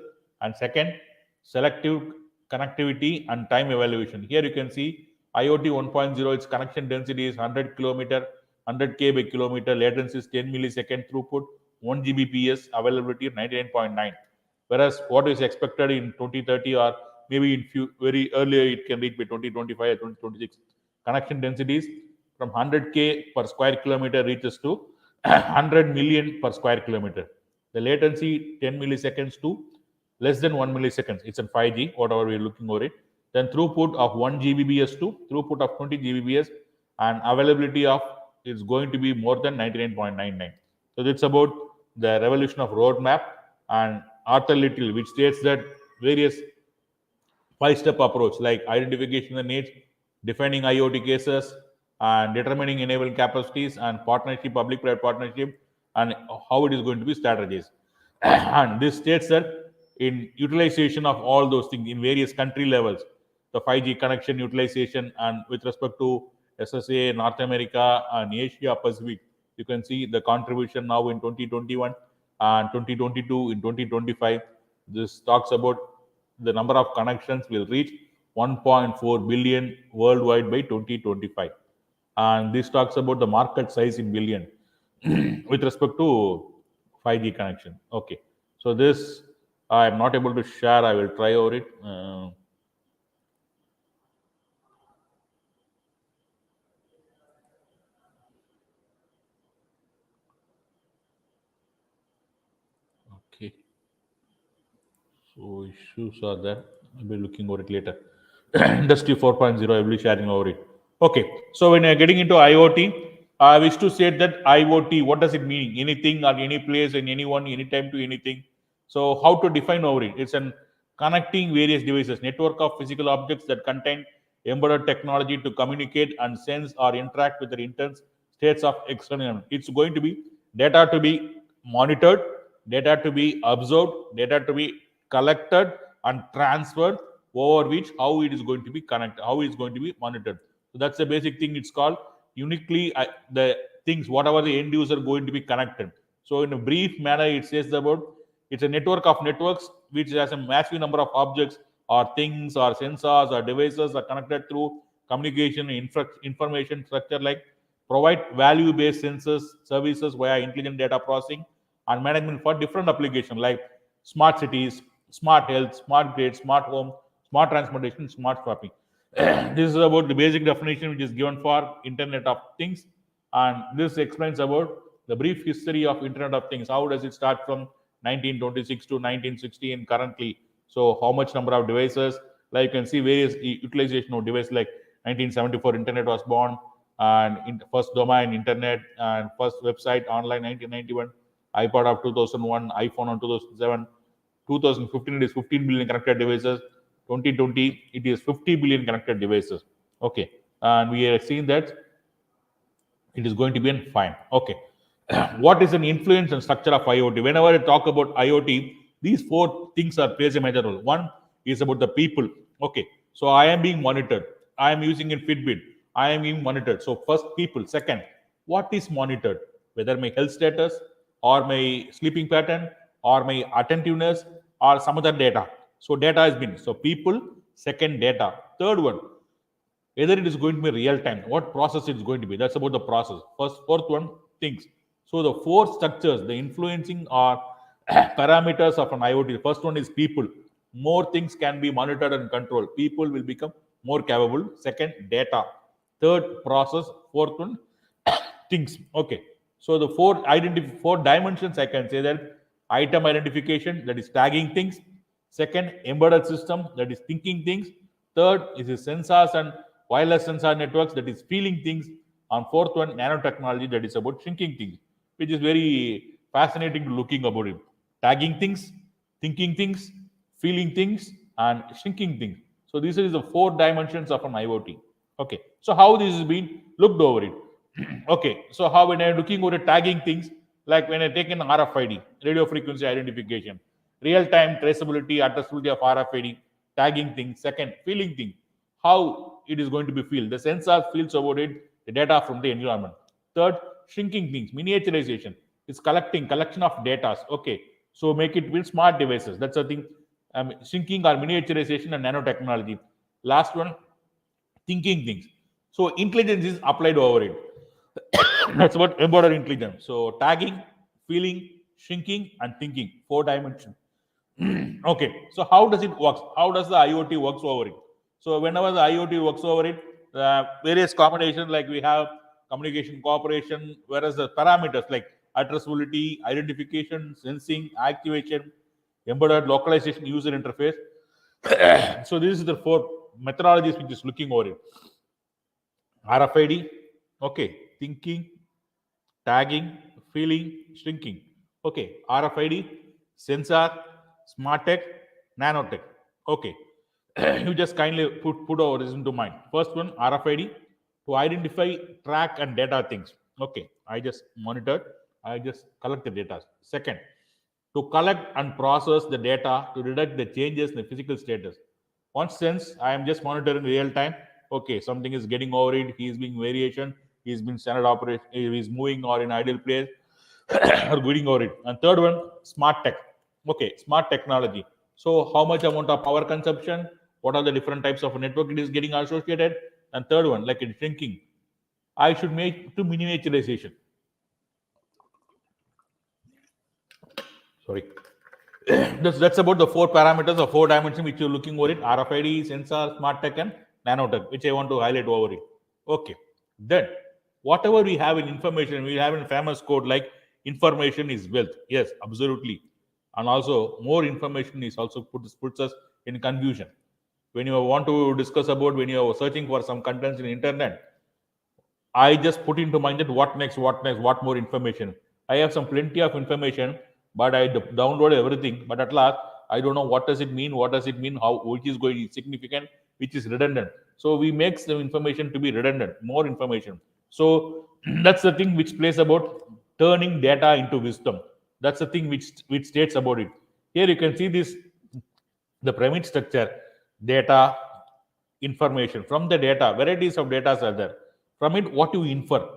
and second, selective connectivity and time evaluation. Here you can see IoT 1.0, its connection density is 100 kilometer, 100K by kilometer, latency is 10 millisecond, throughput 1 Gbps, availability 99.9. Whereas what is expected in 2030 or maybe in few very earlier, it can reach by 2025 or 2026. Connection densities from 100K per square kilometer reaches to 100 million per square kilometer. The latency 10 milliseconds to less than 1 milliseconds. It's in 5G, whatever we're looking over it. Then throughput of 1 Gbps to throughput of 20 Gbps, and availability of is going to be more than 99.99. So that's about the revolution of roadmap. And Arthur Little, which states that various 5-step approach like identification of the needs, defining IoT cases, and determining enabling capacities, and partnership, public-private partnership, and how it is going to be strategized. And this states that in utilization of all those things in various country levels, the 5G connection utilization, and with respect to SSA, North America, and Asia Pacific, you can see the contribution now in 2021 and 2022 in 2025. This talks about the number of connections will reach 1.4 billion worldwide by 2025. And this talks about the market size in billion with respect to 5G connection. Okay. So this I am not able to share. I will try over it. Okay. So issues are there. I'll be looking over it later. Industry 4.0, I will be sharing over it. Okay. So when you're getting into IoT, I wish to state that IoT, what does it mean? Anything or any place and anyone, anytime to anything. So how to define over it? It's an connecting various devices, network of physical objects that contain embedded technology to communicate and sense or interact with the intense states of external. It's going to be data to be monitored, data to be observed, data to be collected and transferred, over which how it is going to be connected, how it is going to be monitored. So that's the basic thing. It's called uniquely the things, whatever the end user going to be connected. So in a brief manner, it says about it's a network of networks which has a massive number of objects or things or sensors or devices are connected through communication information structure, like provide value based sensors services via intelligent data processing and management for different applications like smart cities, smart health, smart grid, smart home, smart transportation, smart shopping. This is about the basic definition which is given for Internet of Things, and this explains about the brief history of Internet of Things. How does it start from 1926 to 1960 and currently? So how much number of devices? Like you can see various utilization of devices. Like 1974, Internet was born, and first domain Internet and first website online 1991, iPod of 2001, iPhone on 2007. 2015 it is 15 billion connected devices. 2020 it is 50 billion connected devices. Okay, and we are seeing that it is going to be fine. Okay, what is an influence and structure of IoT? Whenever I talk about IoT, these four things are plays a major role. One is about the people. Okay, so I am being monitored. I am using a Fitbit. I am being monitored. So first, people. Second, what is monitored? Whether my health status or my sleeping pattern or my attentiveness or some other data. So data has been, so people. Second, data. Third one, whether it is going to be real time, what process it's going to be. That's about the process. First, fourth one, things. So the four structures, the influencing or parameters of an IoT. First one is people. More things can be monitored and controlled, people will become more capable. Second, data. Third, process. Fourth one, things. Okay, so the four dimensions, I can say that item identification, that is tagging things. Second, embedded system, that is thinking things. Third is the sensors and wireless sensor networks, that is feeling things. And fourth one, nanotechnology, that is about shrinking things, which is very fascinating to looking about it. Tagging things, thinking things, feeling things, and shrinking things. So this is the four dimensions of an IoT. Okay, so how this is being looked over it. Okay, so how when I'm looking over tagging things, like when I take an RFID, radio frequency identification, real time traceability, addressability of RFID, tagging things. Second, feeling thing, how it is going to be feel, the sensor feels about it, the data from the environment. Third, shrinking things, miniaturization, it's collection of data. Okay, so make it with smart devices, that's the thing. Shrinking or miniaturization and nanotechnology. Last one, thinking things. So intelligence is applied over it. That's what embodied intelligence. So tagging, feeling, shrinking, and thinking. Four dimensions. Okay. So how does it work? How does the IoT works over it? So whenever the IoT works over it, various combinations, like we have communication cooperation, whereas the parameters like addressability, identification, sensing, activation, embedded localization, user interface. So this is the four methodologies which is looking over it. RFID, okay, thinking, tagging, feeling, shrinking. Okay, RFID, sensor, smart tech, nanotech. Okay, you just kindly put all this into mind. First one, RFID, to identify, track, and data things. Okay, I just monitored, I just collect the data. Second, to collect and process the data to detect the changes in the physical status. Once sense, I am just monitoring real time. Okay, something is getting over it. He is being variation. He is being standard operation. He is moving or in ideal place or going over it. And third one, smart tech. Okay, smart technology. So how much amount of power consumption? What are the different types of network it is getting associated? And third one, like in thinking, I should make to miniaturization. Sorry. That's about the four parameters or four dimensions which you're looking over it: RFID, sensor, smart tech, and nanotech, which I want to highlight over it. Okay. Then, whatever we have in information, we have in famous quote like information is wealth. Yes, absolutely. And also, more information is also puts us in confusion. When you want to discuss about when you are searching for some contents in the internet, I just put into mind that what next, what next, what more information. I have some plenty of information, but I download everything. But at last, I don't know what does it mean, what does it mean, how, which is going significant, which is redundant. So we make the information to be redundant, more information. So that's the thing which plays about turning data into wisdom. That's the thing which states about it. Here you can see this, the pyramid structure: data, information. From the data, varieties of data are there. From it, what you infer,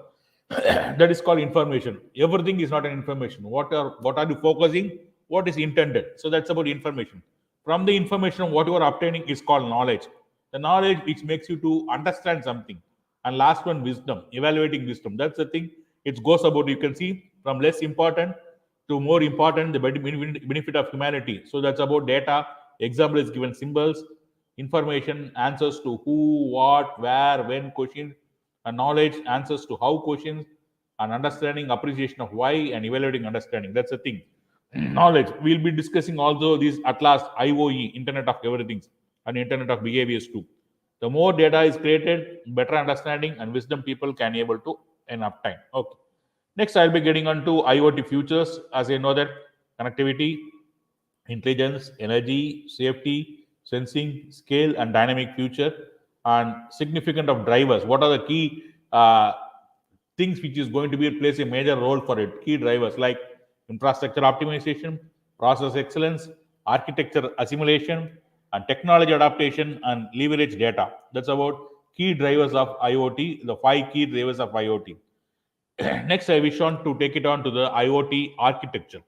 that is called information. Everything is not an information. What are you focusing? What is intended? So that's about information. From the information, what you are obtaining is called knowledge. The knowledge which makes you to understand something. And last one, wisdom, evaluating wisdom. That's the thing. It goes about, you can see, from less important to more important, the benefit of humanity. So that's about data. Example is given: symbols, information, answers to who, what, where, when questions, and knowledge, answers to how questions, and understanding, appreciation of why, and evaluating understanding. That's the thing. Knowledge. We'll be discussing also these at last: IOE, Internet of Everything, and Internet of Behaviors too. The more data is created, better understanding and wisdom people can able to in uptime. Okay. Next, I'll be getting on to IoT futures. As I know that connectivity, intelligence, energy, safety, sensing, scale, and dynamic future, and significant of drivers. What are the key things which is going to be plays a major role for it? Key drivers like infrastructure optimization, process excellence, architecture assimilation, and technology adaptation, and leverage data. That's about key drivers of IoT. The 5 key drivers of IoT. Next, I wish on to take it on to the IoT architecture.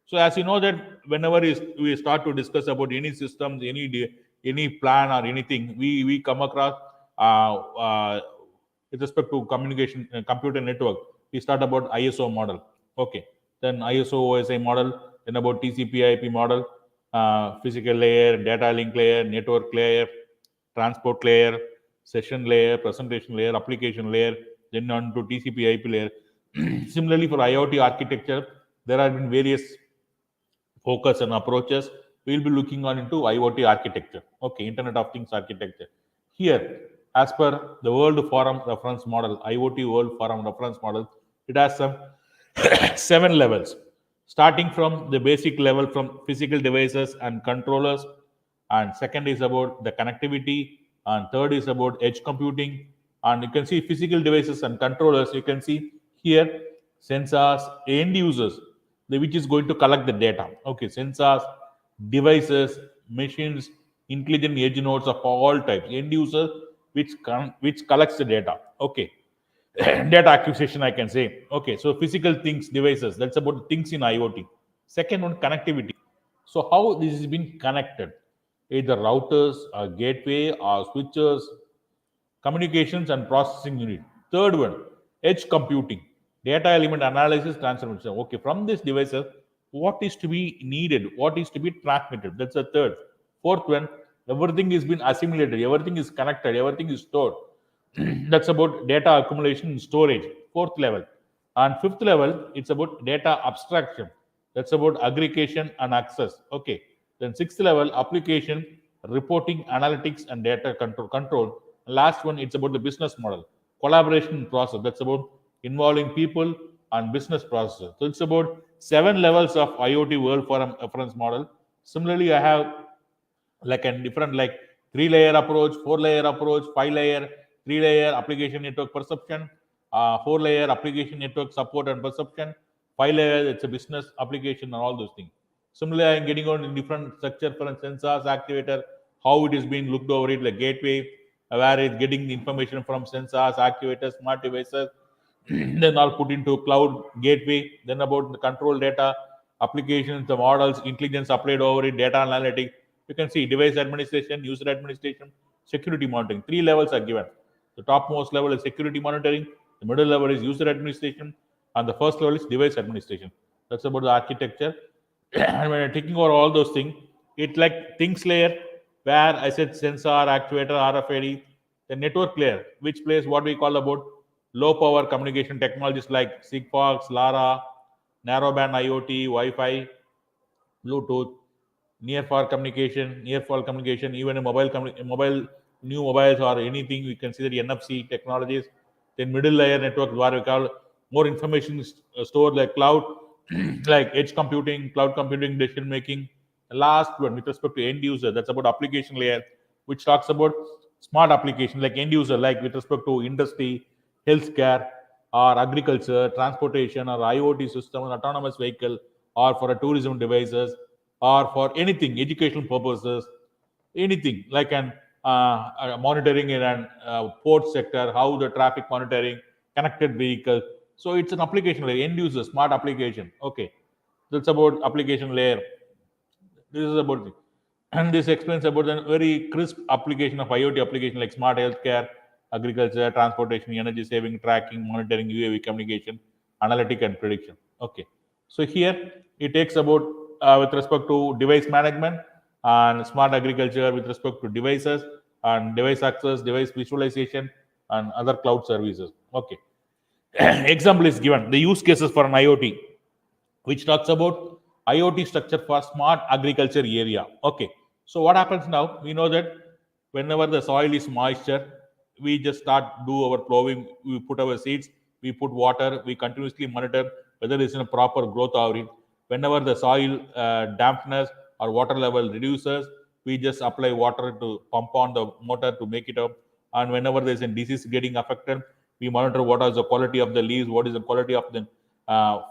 So, as you know that whenever we start to discuss about any systems, any plan or anything, we come across with respect to communication, computer network. We start about ISO model. Okay, then ISO OSI model, then about TCP/IP model, physical layer, data link layer, network layer, transport layer, session layer, presentation layer, application layer, then on to TCP/IP layer. Similarly, for IoT architecture, there have been various focus and approaches. We'll be looking on into IoT architecture. Okay, Internet of Things architecture. Here, as per the World Forum Reference Model, IoT World Forum Reference Model, it has some 7 levels, starting from the basic level from physical devices and controllers, and second is about the connectivity, and third is about edge computing. And you can see physical devices and controllers. You can see here sensors, end users, which is going to collect the data. Okay, sensors, devices, machines, intelligent edge nodes of all types, end user which collects the data. Okay, data acquisition, I can say. Okay, so physical things, devices, that's about things in IoT. Second one, connectivity. So how this is being connected, either routers or gateway or switches, communications and processing unit. Third one, edge computing, data element analysis, transformation. Okay, from these devices, what is to be needed, what is to be transmitted. That's the third. Fourth one, everything is been assimilated, everything is connected, everything is stored. That's about data accumulation and storage. Fourth level. And fifth level, it's about data abstraction. That's about aggregation and access. Okay. Then sixth level, application, reporting, analytics, and data control. Last one, it's about the business model, collaboration process. That's about involving people and business processes. So it's about 7 levels of IoT World Forum reference model. Similarly, I have like a different, like 3 layer approach, 4 layer approach, 5 layer, 3 layer application network perception, 4 layer application network support and perception, 5 layer it's a business application and all those things. Similarly, I'm getting on in different structure for sensors, actuator, how it is being looked over it, like gateway, where it's getting the information from sensors, actuators, smart devices, then I'll put into cloud gateway, then about the control data, applications, the models, intelligence applied over it, data analytics. You can see device administration, user administration, security monitoring. 3 levels are given. The topmost level is security monitoring, the middle level is user administration, and the first level is device administration. That's about the architecture. And when I'm taking over all those things, it's like things layer, where I said sensor, actuator, RFID, the network layer, which plays what we call about low power communication technologies like Sigfox, LARA, narrowband IoT, Wi-Fi, Bluetooth, near fall communication, even a mobile new mobiles or anything, we consider NFC technologies, Then middle layer network, what we call more information stored like cloud, like edge computing, cloud computing, decision making. The last one with respect to end user, that's about application layer, which talks about smart application like end user, like with respect to industry, healthcare, or agriculture, transportation, or IoT system, or autonomous vehicle, or for a tourism devices, or for anything, educational purposes, anything like an monitoring in an port sector, how the traffic monitoring, connected vehicle. So it's an application layer, end user, smart application. Okay, that's about application layer. This is about it. And this explains about a very crisp application of IoT application like smart healthcare, agriculture, transportation, energy saving, tracking, monitoring, UAV communication, analytic and prediction. Okay. So here it takes about with respect to device management and smart agriculture with respect to devices and device access, device visualization, and other cloud services. Okay. Example is given. The use cases for an IoT, which talks about IoT structure for smart agriculture area. Okay, so what happens now? We know that whenever the soil is moisture, we just start do our plowing. We put our seeds, we put water, we continuously monitor whether it's in a proper growth or it. Whenever the soil dampness or water level reduces, we just apply water to pump on the motor to make it up. And whenever there's a disease getting affected, we monitor what is the quality of the leaves, what is the quality of the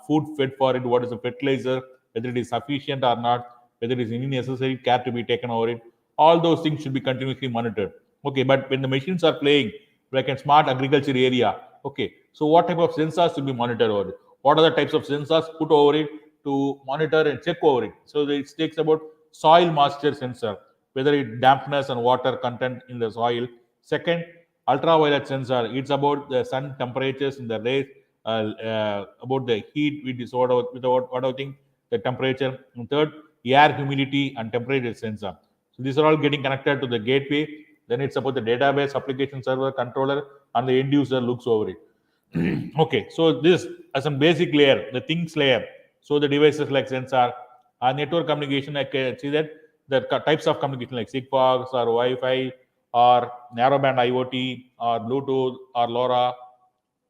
food fed for it, what is the fertilizer, whether it is sufficient or not, whether it is any necessary care to be taken over it. All those things should be continuously monitored. Okay, but when the machines are playing, like in smart agriculture area, okay, so what type of sensors should be monitored over it? What are the types of sensors put over it to monitor and check over it? So it takes about soil moisture sensor, whether it dampness and water content in the soil. Second, ultraviolet sensor. It's about the sun temperatures in the rays, about the heat with this what I think the temperature. And third, air humidity and temperature sensor. So these are all getting connected to the gateway. Then it's about the database, application server, controller, and the end user looks over it. Okay, so this as a basic layer, the things layer. So the devices like sensor, network communication. I can see that the types of communication like Sigfox or Wi-Fi or narrowband IoT or Bluetooth or LoRa,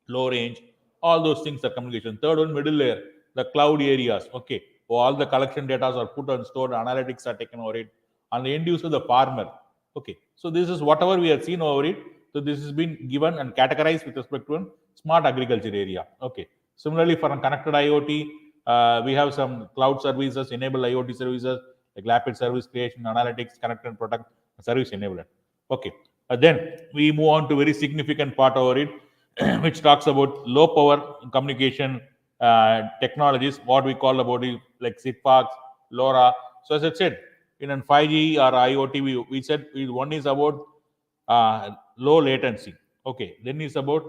low range, all those things are communication. Third one, middle layer, the cloud areas. Okay, so all the collection data are put and stored, analytics are taken over it, and the end user, the farmer. Okay, so this is whatever we have seen over it. So this has been given and categorized with respect to smart agriculture area. Okay, similarly for a connected IoT, we have some cloud services, enable IoT services like rapid service creation, analytics, connect and protect, service enablement. Okay, then we move on to very significant part over it, which talks about low power communication technologies, what we call about it, like Sigfox, LoRa. So as I said, in a 5G or IoT, we said one is about low latency. Okay, then is about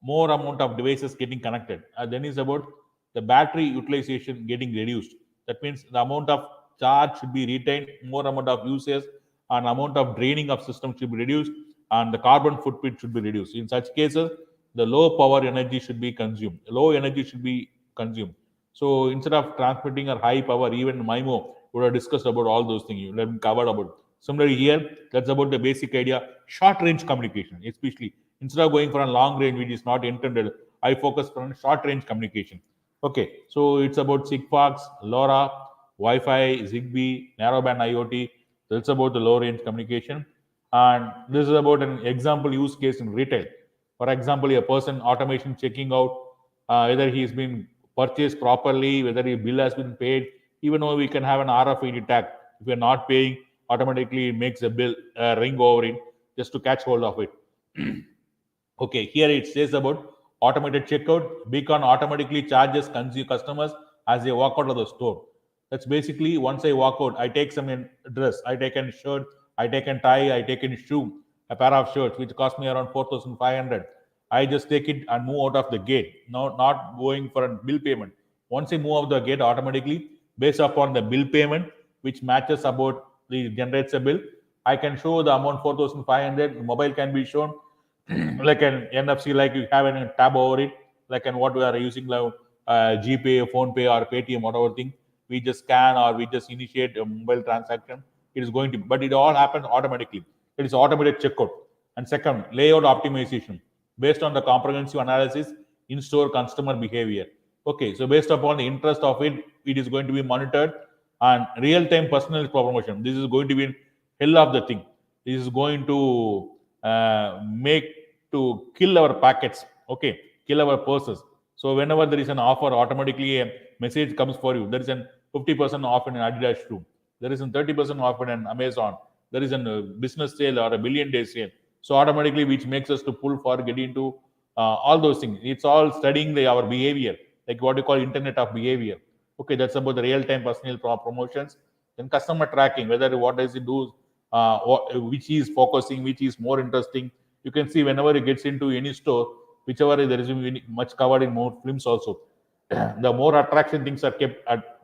more amount of devices getting connected. Then is about the battery utilization getting reduced. That means the amount of charge should be retained, more amount of usage, and amount of draining of system should be reduced, and the carbon footprint should be reduced. In such cases, the low power energy should be consumed. Low energy should be consumed. So instead of transmitting a high power, even MIMO would have discussed about all those things. You have covered about. Similarly here, that's about the basic idea. Short range communication, especially instead of going for a long range, which is not intended, I focus on short range communication. Okay, so it's about Sigfox, LoRa, Wi-Fi, Zigbee, narrowband IoT. That's about the low range communication. And this is about an example use case in retail. For example, a person automation checking out whether he's been purchased properly, whether his bill has been paid. Even though we can have an RFID tag, if you're not paying, automatically it makes a bill ring over it just to catch hold of it. Okay, here it says about automated checkout. Beacon automatically charges customers as they walk out of the store. That's basically once I walk out, I take some dress, I take a shirt, I take a tie, I take a shoe, a pair of shirts, which cost me around 4,500. I just take it and move out of the gate. No, not going for a bill payment. Once I move out the gate, automatically, based upon the bill payment, which matches about the generates a bill, I can show the amount 4,500. Mobile can be shown like an NFC, like you have a tab over it, like and what we are using now, GPay, Phone Pay, or Paytm, whatever thing. We just scan or we just initiate a mobile transaction. It is going to, but it all happens automatically. It is automated checkout. And second, layout optimization. based on the comprehensive analysis in-store customer behavior. Okay, so based upon the interest of it, it is going to be monitored, and real-time personalized promotion. This is going to be hell of the thing. This is going to make to kill our packets. Okay, kill our purses. So whenever there is an offer, automatically a message comes for you. There is an 50% off in an Adidas shoe. There is a 30% off in an Amazon. There is a business sale or a billion day sale. So automatically, which makes us to pull for getting into all those things. It's all studying our behavior, like what you call Internet of Behavior. Okay, that's about the real-time personal promotions. Then customer tracking, whether what does it do, which is focusing, which is more interesting. You can see whenever it gets into any store, whichever there is much covered in more films also. The more attraction things are kept at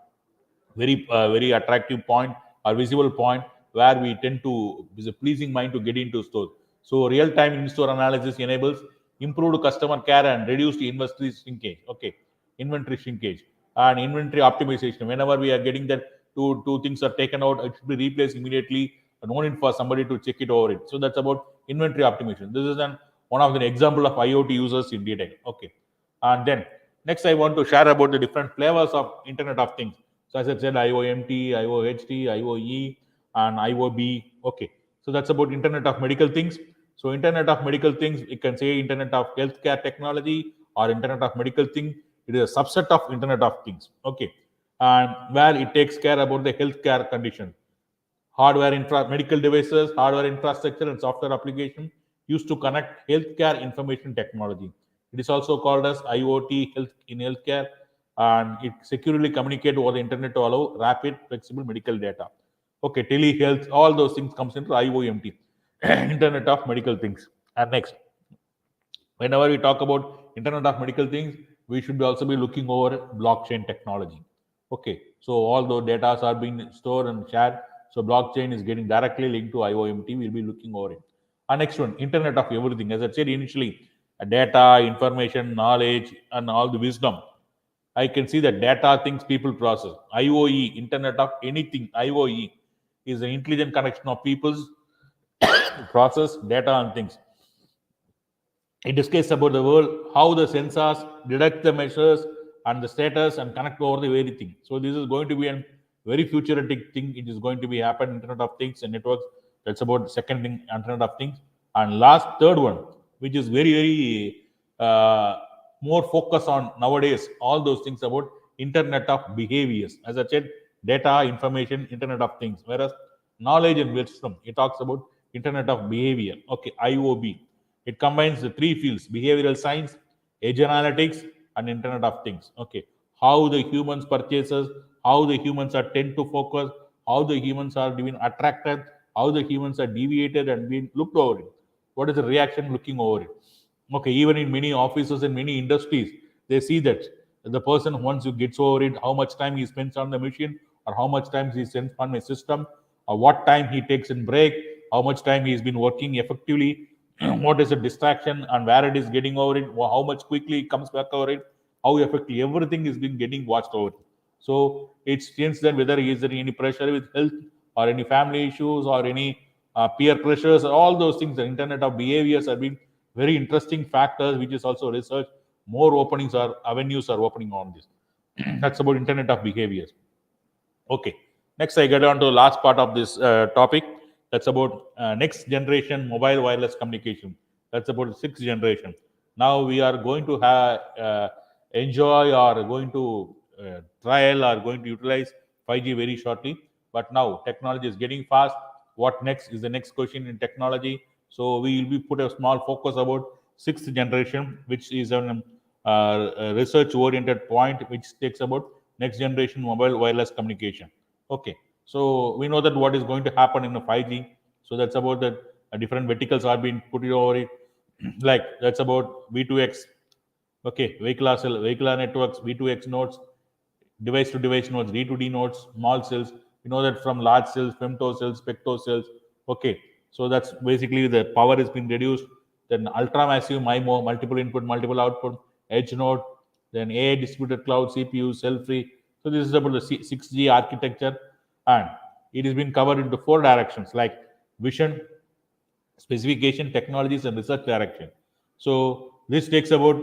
very attractive point or visible point where we tend to is a pleasing mind to get into stores. So real time in store analysis enables improved customer care and reduced inventory shrinkage. Okay, inventory shrinkage and inventory optimization. Whenever we are getting that two things are taken out, it should be replaced immediately. No need for somebody to check it over it. So that's about inventory optimization. This is one of the example of IoT users in detail. Okay, and then next I want to share about the different flavors of Internet of Things. So as I said, IOMT, IOHT, IOE, and IOB. Okay, so that's about Internet of Medical Things. So Internet of Medical Things, you can say Internet of Healthcare Technology or Internet of Medical Thing. It is a subset of Internet of Things. Okay, and where it takes care about the healthcare condition, medical devices, hardware infrastructure, and software application used to connect healthcare information technology. It is also called as IoT health in healthcare, and it securely communicate over the internet to allow rapid, flexible medical data. Okay, telehealth, all those things comes into IOMT, Internet of Medical Things. And next, whenever we talk about Internet of Medical Things, we should also be looking over blockchain technology. Okay, so all the data are being stored and shared. So blockchain is getting directly linked to IOMT. We'll be looking over it. And next one, Internet of Everything. As I said initially, data, information, knowledge, and all the wisdom. I can see that data things people process. IOE, Internet of Anything, IOE is an intelligent connection of people's process, data, and things. It discusses about the world, how the sensors detect the measures and the status and connect over the very thing. So this is going to be a very futuristic thing. It is going to be happen Internet of Things and networks. That's about the second thing, Internet of Things. And last third one, which is very more focus on nowadays, all those things about Internet of Behaviors. As I said, data, information, Internet of Things. Whereas knowledge and wisdom, it talks about Internet of Behavior. Okay, IOB. It combines the three fields: behavioral science, edge analytics, and Internet of Things. Okay, how the humans purchases, how the humans are tend to focus, how the humans are being attracted, how the humans are deviated and being looked over it. What is the reaction looking over it? Okay, even in many offices and many industries, they see that the person once you gets over it, how much time he spends on the machine, or how much time he spends on the system, or what time he takes in break, how much time he's been working effectively, what is the distraction and where it is getting over it, how much quickly it comes back over it, how effectively everything is being getting watched over it. So it's changed that whether is there any pressure with health or any family issues or any peer pressures, all those things. The Internet of Behaviors have been very interesting factors, which is also research. More openings or avenues are opening on this. That's about Internet of Behaviors. Okay. Next, I get on to the last part of this topic. That's about next generation mobile wireless communication. That's about the sixth generation. Now we are going to enjoy or going to trial or going to utilize 5G very shortly. But now technology is getting fast. What next is the next question in technology. So we will be put a small focus about sixth generation, which is a research oriented point, which takes about next generation mobile wireless communication. Okay, so we know that what is going to happen in the 5G. So that's about the different verticals are being put over it. Like that's about V2X. Okay, vehicular networks, V2X nodes, device to device nodes, D2D nodes, small cells. We know that from large cells, femto cells, pecto cells. Okay, so that's basically the power has been reduced. Then ultra massive MIMO, multiple input, multiple output, edge node, then AI distributed cloud, CPU, cell free. So this is about the 6G architecture, and it has been covered into four directions like vision, specification, technologies, and research direction. So this takes about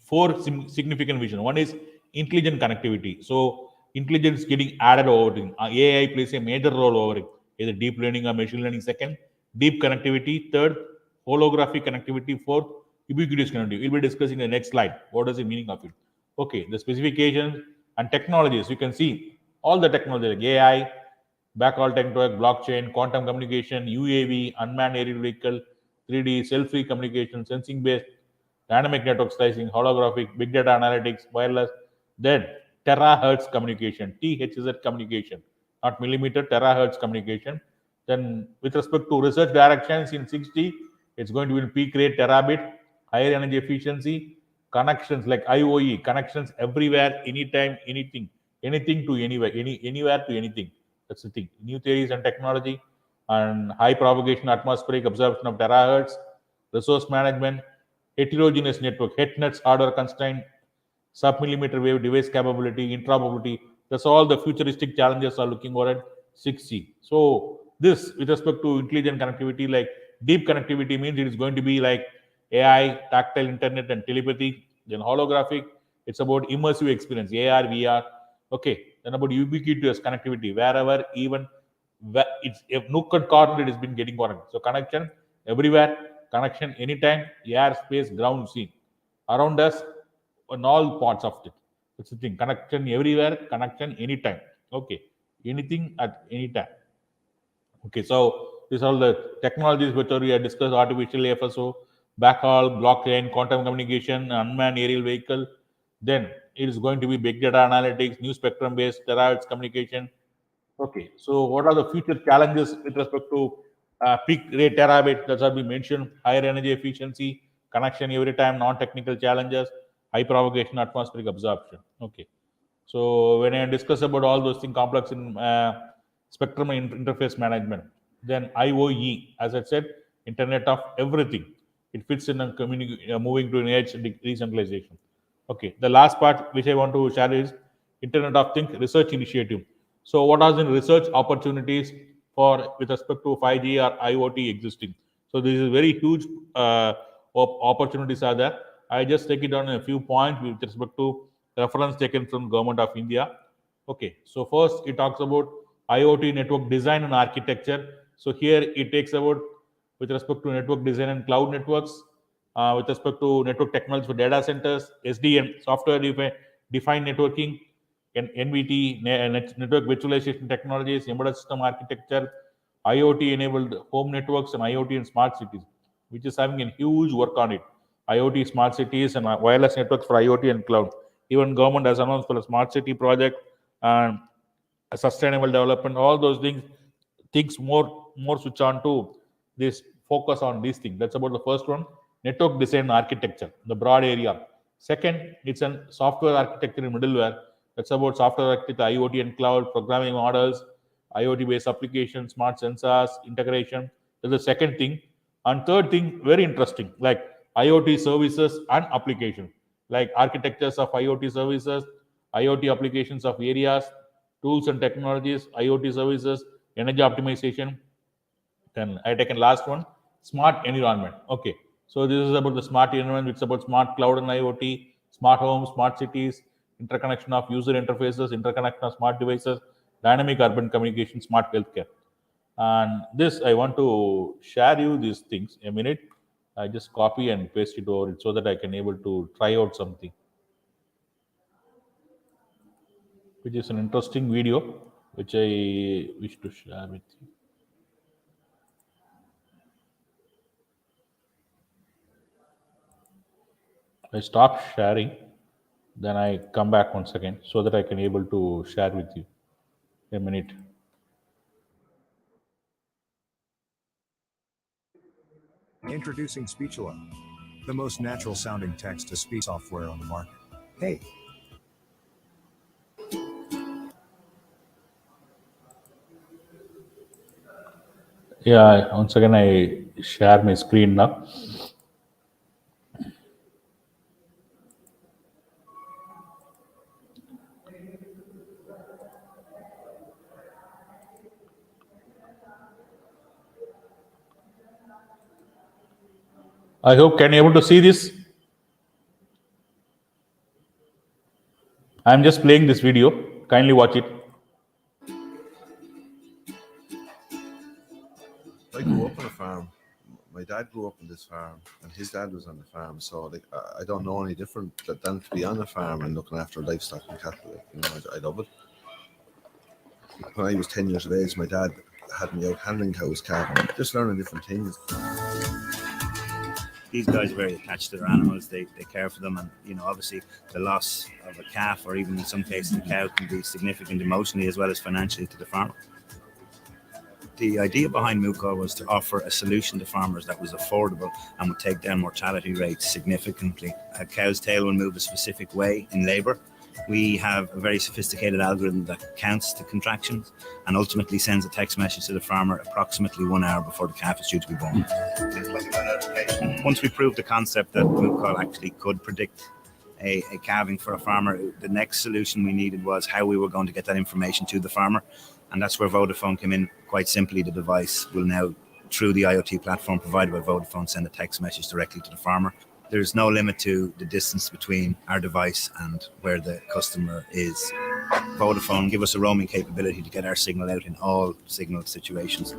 four significant vision. One is intelligent connectivity. So intelligence getting added over it. AI plays a major role over it, either deep learning or machine learning. Second, deep connectivity. Third, holographic connectivity. Fourth, ubiquitous connectivity. We'll be discussing in the next slide. What is the meaning of it? Okay, the specifications and technologies. You can see all the technology like AI, backhaul network, blockchain, quantum communication, UAV, unmanned aerial vehicle, 3D, self-free communication, sensing-based, dynamic network slicing, holographic, big data analytics, wireless, then terahertz communication, THZ communication, not millimeter, terahertz communication. Then with respect to research directions in 6G, it's going to be peak rate terabit, higher energy efficiency, connections like IOE, connections everywhere, anytime, anything to anywhere, anywhere to anything. That's the thing. New theories and technology and high propagation atmospheric absorption of terahertz, resource management, heterogeneous network, HETNets, hardware constraint, sub-millimeter wave device capability, interoperability. That's all the futuristic challenges are looking for at 6G. So this, with respect to intelligent connectivity, like deep connectivity means it is going to be like AI, tactile internet, and telepathy. Then holographic, it's about immersive experience, AR, VR. Okay. Then about ubiquitous connectivity, wherever, even it's a nook and corner, it has been getting connected. So connection everywhere, connection anytime, air, space, ground, sea, around us, in all parts of it. It's the thing. Connection everywhere, connection anytime. Okay. Anything at any time. Okay, so these are all the technologies which we have discussed: artificial FSO, backhaul, blockchain, quantum communication, unmanned aerial vehicle. Then it is going to be big data analytics, new spectrum-based terahertz communication. Okay, so what are the future challenges with respect to peak rate terabit that have been mentioned? Higher energy efficiency, connection every time, non-technical challenges, high propagation, atmospheric absorption. Okay, so when I discuss about all those things complex in spectrum interface management, then IOE, as I said, Internet of Everything, it fits in a moving to an edge decentralization. Okay, the last part which I want to share is Internet of Things research initiative. So, what are the research opportunities for with respect to 5G or IoT existing? So, this is very huge opportunities are there. I just take it on a few points with respect to reference taken from Government of India. Okay, so first it talks about IoT network design and architecture. So here it takes about with respect to network design and cloud networks, with respect to network technology for data centers, SDN, software defined networking, and NVT, network virtualization technologies, embedded system architecture, IoT enabled home networks, and IoT and smart cities, which is having a huge work on it. IoT smart cities and wireless networks for IoT and cloud. Even government has announced for a smart city project and a sustainable development. All those things more switch on to this focus on these things. That's about the first one. Network design and architecture, the broad area. Second, it's an software architecture and middleware. That's about software architecture, IoT and cloud, programming models, IoT based applications, smart sensors, integration. That's the second thing. And third thing, very interesting, like IoT services and application, like architectures of IoT services, IoT applications of areas, tools and technologies, IoT services, energy optimization. Then I taken last one, smart environment. Okay, so this is about the smart environment. It's about smart cloud and IoT, smart homes, smart cities, interconnection of user interfaces, interconnection of smart devices, dynamic urban communication, smart healthcare. And this I want to share you these things a minute. I just copy and paste it over it so that I can able to try out something, which is an interesting video, which I wish to share with you. I stop sharing, then I come back once again so that I can able to share with you a minute. Introducing Speechula, the most natural sounding text to speech software on the market. Hey, Yeah, once again I share my screen now. I hope can you able to see this. I'm just playing this video. Kindly watch it. I grew up on a farm. My dad grew up on this farm, and his dad was on the farm. So, like, I don't know any different than to be on a farm and looking after livestock and cattle. Like, you know, I love it. When I was 10 years of age, my dad had me out handling cows, calving, just learning different things. These guys are very attached to their animals. They care for them, and you know, obviously, the loss of a calf, or even in some cases a cow, can be significant emotionally as well as financially to the farmer. The idea behind Moocall was to offer a solution to farmers that was affordable and would take down mortality rates significantly. A cow's tail will move a specific way in labour. We have a very sophisticated algorithm that counts the contractions and ultimately sends a text message to the farmer approximately 1 hour before the calf is due to be born. Once we proved the concept that Moocall actually could predict a calving for a farmer, the next solution we needed was how we were going to get that information to the farmer. And that's where Vodafone came in. Quite simply, the device will now, through the IoT platform provided by Vodafone, send a text message directly to the farmer. There's no limit to the distance between our device and where the customer is. Vodafone give us a roaming capability to get our signal out in all signal situations.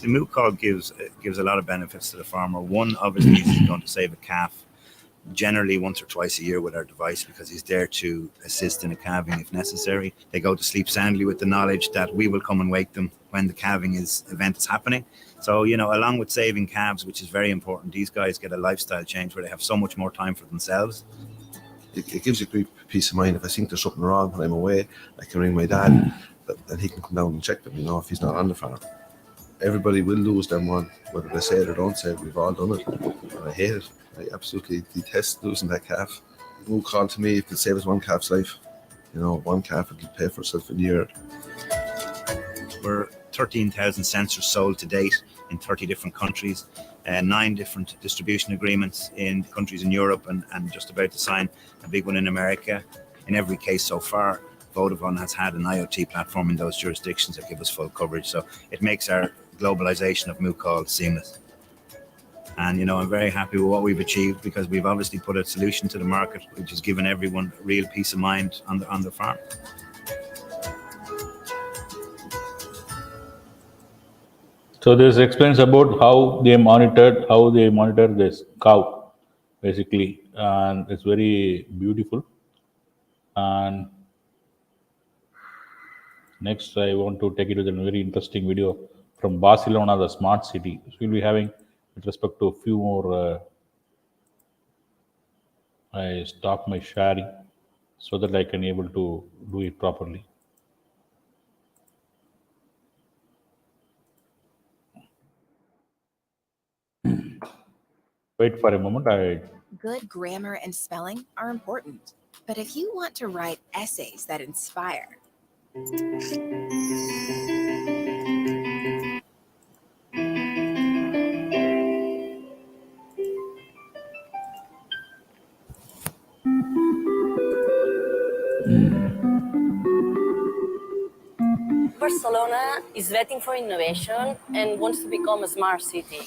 The Moocall gives a lot of benefits to the farmer. One, obviously, he's going to save a calf generally once or twice a year with our device, because he's there to assist in a calving if necessary. They go to sleep soundly with the knowledge that we will come and wake them when the calving event is happening. So, you know, along with saving calves, which is very important, these guys get a lifestyle change where they have so much more time for themselves. It gives you great peace of mind. If I think there's something wrong when I'm away, I can ring my dad and he can come down and check them, you know, if he's not on the farm. Everybody will lose them one, whether they say it or don't say it. We've all done it, and I hate it. I absolutely detest losing that calf. Moocall to me, if it saves one calf's life, you know, one calf will pay for itself in a year. We're 13,000 sensors sold to date in 30 different countries, 9 different distribution agreements in countries in Europe, and just about to sign a big one in America. In every case so far, Vodafone has had an IoT platform in those jurisdictions that give us full coverage. So it makes our globalization of Moocall seamless. And, you know, I'm very happy with what we've achieved, because we've obviously put a solution to the market, which has given everyone real peace of mind on the farm. So this explains about how they monitor this cow, basically, and it's very beautiful. And next, I want to take you to the very interesting video from Barcelona, the smart city. So we'll be having, with respect to a few more. I stop my sharing so that I can able to do it properly. Wait for a moment. Good grammar and spelling are important, but if you want to write essays that inspire, Barcelona is betting for innovation and wants to become a smart city.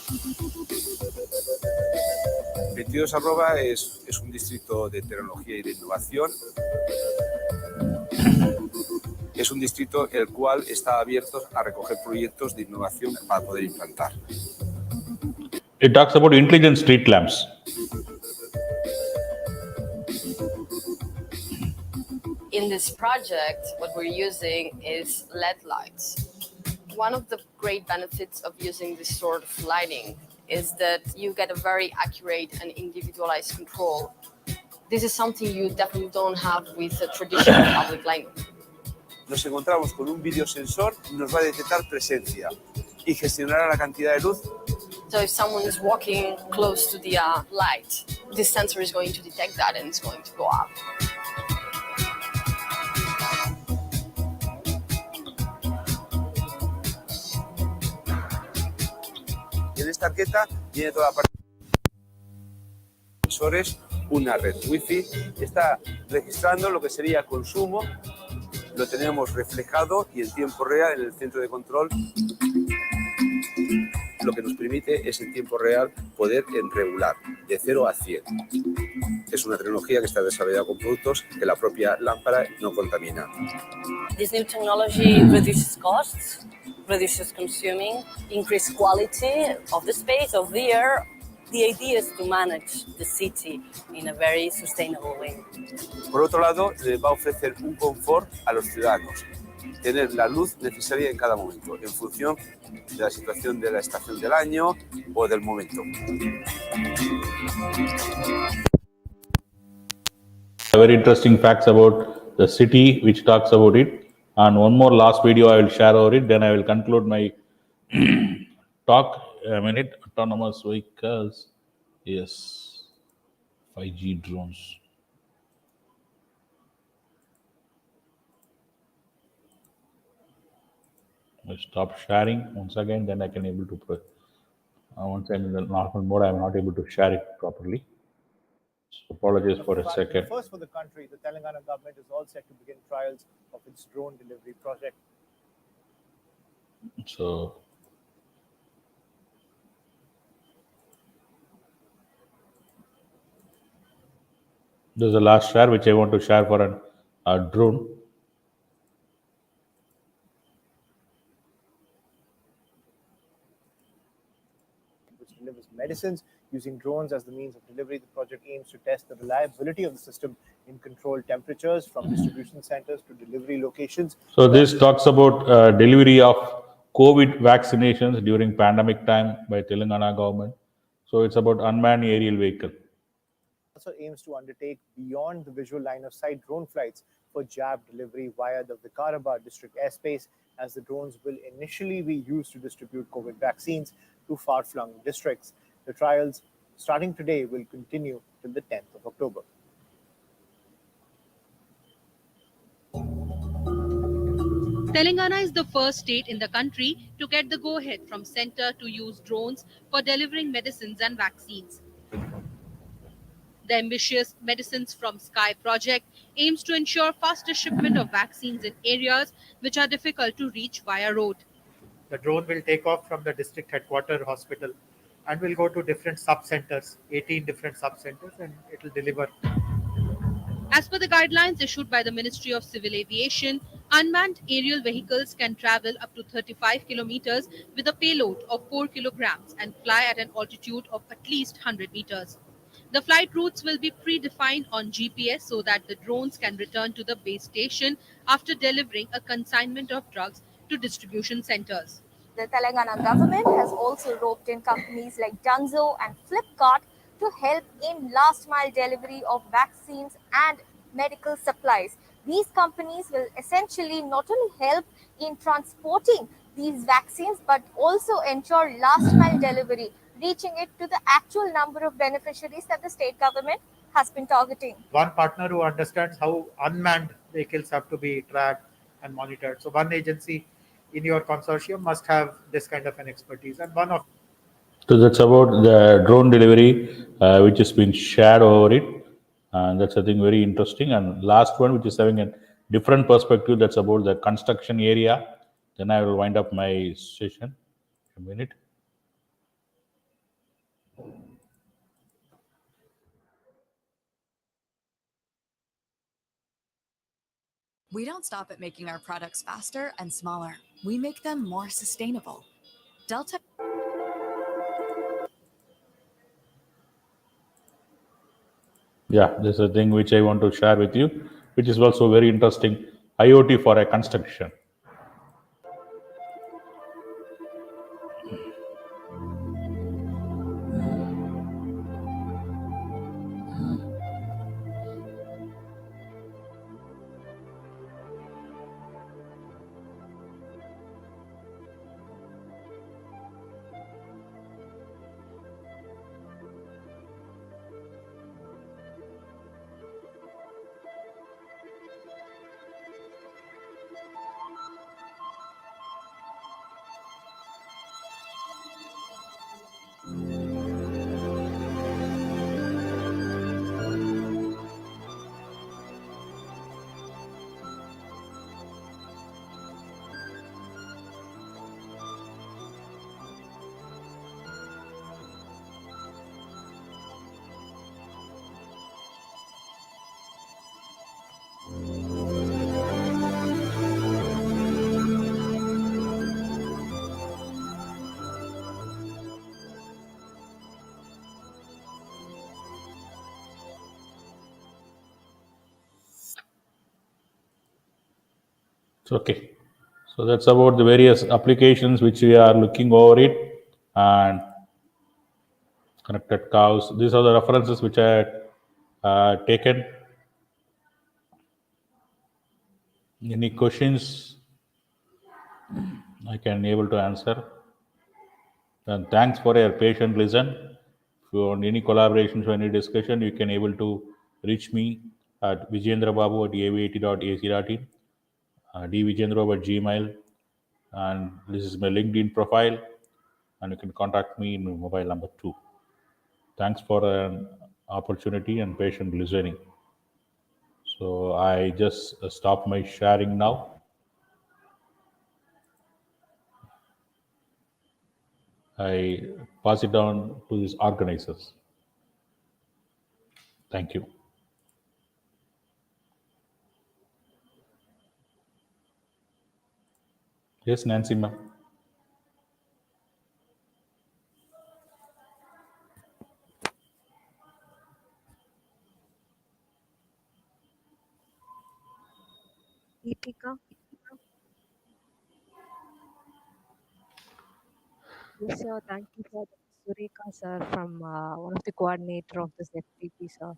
22 Arroba es un distrito de tecnología y de innovación. Es un distrito el cual está abierto a recoger proyectos de innovación para poder implantar. It talks about intelligent street lamps. In this project, what we're using is LED lights. One of the great benefits of using this sort of lighting is that you get a very accurate and individualized control. This is something you definitely don't have with a traditional public lighting. Nos encontramos con un videosensor y nos va a detectar presencia y gestionará la cantidad de luz. So if someone is walking close to the light, this sensor is going to detect that and it's going to go up. En esta arqueta viene toda la parte de sensores, una red Wi-Fi, está registrando lo que sería consumo, lo tenemos reflejado y en tiempo real en el centro de control. lo que nos permite es en tiempo real poder regular de 0 a 100. Es una tecnología que está desarrollada con productos que la propia lámpara no contamina. This new technology reduces costs, reduces consuming, increases quality of the space, of the air. The idea is to manage the city in a very sustainable way. Por otro lado, le va a ofrecer un confort a los ciudadanos, tener la luz necesaria en cada momento, en función de la situación de la estación del año o del momento. Very interesting facts about the city which talks about it. And one more last video I will share over it. Then I will conclude my talk. A minute. Autonomous vehicles. Yes. 5G drones. I stop sharing once again. Then I can able to. Once I'm in the normal mode, I'm not able to share it properly. So apologies for a second. First for the country, the Telangana government is all set to begin trials of its drone delivery project. So this is the last share which I want to share for a drone. Which delivers medicines using drones as the means of delivery. The project aims to test the reliability of the system in controlled temperatures from distribution centers to delivery locations. So this talks about delivery of COVID vaccinations during pandemic time by Telangana government. So it's about unmanned aerial vehicle. Also aims to undertake beyond the visual line of sight drone flights for jab delivery via the Vikarabad district airspace, as the drones will initially be used to distribute COVID vaccines to far-flung districts. The trials, starting today, will continue till the 10th of October. Telangana is the first state in the country to get the go-ahead from center to use drones for delivering medicines and vaccines. The ambitious Medicines from Sky project aims to ensure faster shipment of vaccines in areas which are difficult to reach via road. The drone will take off from the district headquarter hospital and will go to different sub-centers, 18 different sub-centers, and it will deliver. As per the guidelines issued by the Ministry of Civil Aviation, unmanned aerial vehicles can travel up to 35 kilometers with a payload of 4 kilograms and fly at an altitude of at least 100 meters. The flight routes will be predefined on GPS so that the drones can return to the base station after delivering a consignment of drugs to distribution centers. The Telangana government has also roped in companies like Dunzo and Flipkart to help in last-mile delivery of vaccines and medical supplies. These companies will essentially not only help in transporting these vaccines but also ensure last-mile delivery, reaching it to the actual number of beneficiaries that the state government has been targeting. One partner who understands how unmanned vehicles have to be tracked and monitored. So one agency in your consortium must have this kind of an expertise, and one of. So that's about the drone delivery, which has been shared over it, and that's I think very interesting. And last one, which is having a different perspective, that's about the construction area. Then I will wind up my session. A minute. We don't stop at making our products faster and smaller. We make them more sustainable. Delta. Yeah, this is a thing which I want to share with you, which is also very interesting. IoT for a construction. Okay. So that's about the various applications which we are looking over it, and connected cows. These are the references which I had taken. Any questions I can able to answer. And thanks for your patient listen. If you want any collaborations or any discussion, you can able to reach me at vijendrababu at av80.ac.in, dvijendrababu at gmail, and this is my LinkedIn profile, and you can contact me in mobile number too. Thanks for an opportunity and patient listening. So I just stop my sharing now. I pass it down to these organizers. Thank you. Yes, Nancy, ma'am. Deepika? Yes, sir. Thank you for that. Sureka, sir, from one of the coordinator of this FTP, sir.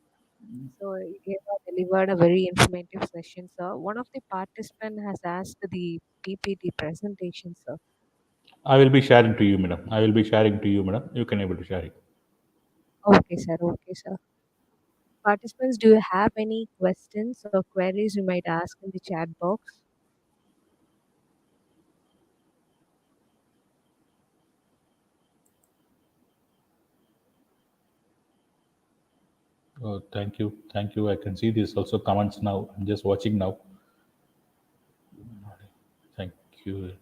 So you have delivered a very informative session, sir. One of the participant has asked the PPT presentation, sir. I will be sharing to you, madam. I will be sharing to you, madam. You can able to share it. Okay, sir. Okay, sir. Participants, do you have any questions or queries you might ask in the chat box? Oh, thank you. Thank you. I can see this also comments now. I'm just watching now. Thank you.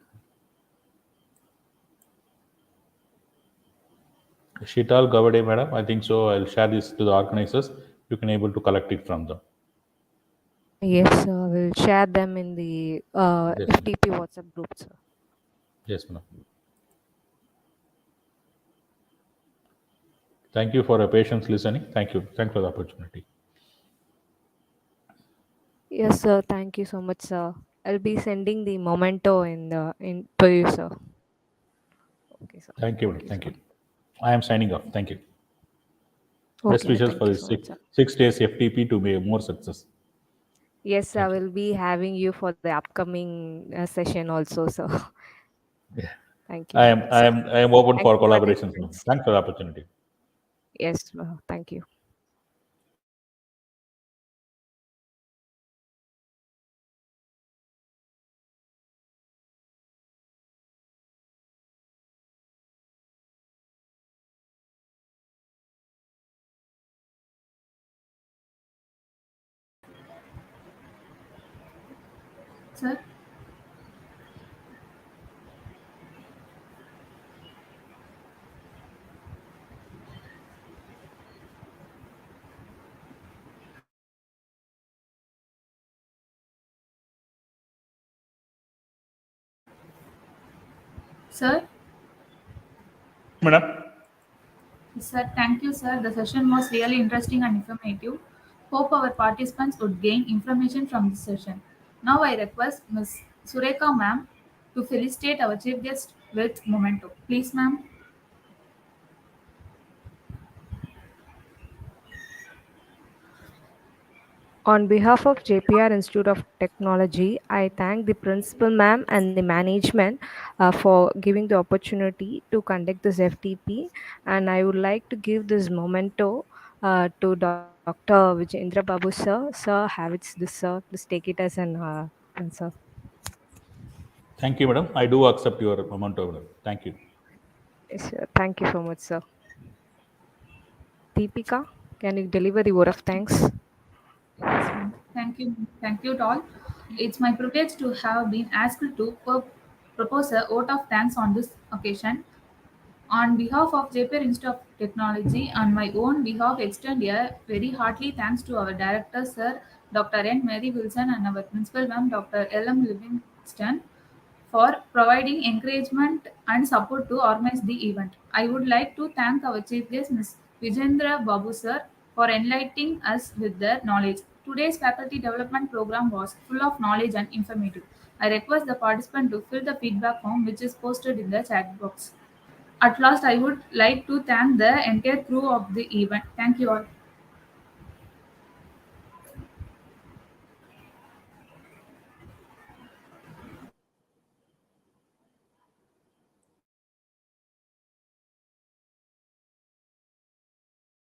Shital Gavade, madam. I think so. I'll share this to the organizers. You can able to collect it from them. Yes, sir. We'll share them in the Yes, madam. FTP WhatsApp group, sir. Yes, madam. Thank you for your patience listening. Thank you. Thanks for the opportunity. Yes, sir. Thank you so much, sir. I'll be sending the memento in to you, sir. Okay, sir. Thank you, Thank madam. you Thank so you. much. I am signing off. Thank you. Best Okay, wishes thank for you the so much, sir. six days FTP to be more success. Yes, I Thank you. will be having you for the upcoming session also, sir. Yeah. Thank you so much, sir. I am open Thank for you, collaborations, madam. participants. Thanks for the opportunity. Yes, thank you. Sir, sir, Madam. sir, thank you, sir. The session was really interesting and informative. Hope our participants would gain information from this session. Now I request Ms. Sureka ma'am to felicitate our chief guest with memento. Please, ma'am. On behalf of JPR Institute of Technology, I thank the principal ma'am and the management for giving the opportunity to conduct this FTP. And I would like to give this memento to Dr. Vijendra Babu sir. Sir, have it this sir. Please take it as an answer. Thank you, madam. I do accept your memento, madam. Thank you. Yes, sir. Thank you so much, sir. Deepika, can you deliver the word of thanks? Yes, ma'am. Thank you. Thank you to all. It's my privilege to have been asked to propose a vote of thanks on this occasion. On behalf of JPR Institute of Technology and my own behalf, extend a very heartily thanks to our director, Sir Dr. N. Mary Wilson, and our principal, Ma'am Dr. L. M. Livingston, for providing encouragement and support to organize the event. I would like to thank our chief guest, Ms. Vijendra Babu sir, for enlightening us with their knowledge. Today's faculty development program was full of knowledge and informative. I request the participant to fill the feedback form which is posted in the chat box. At last, I would like to thank the entire crew of the event. Thank you all.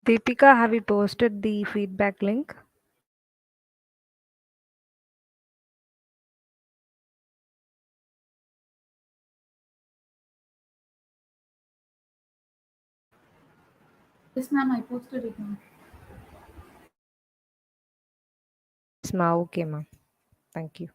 Deepika, have you posted the feedback link? Yes, ma'am, I posted it, ma'am. Yes, ma'am. Okay, ma'am. Thank you.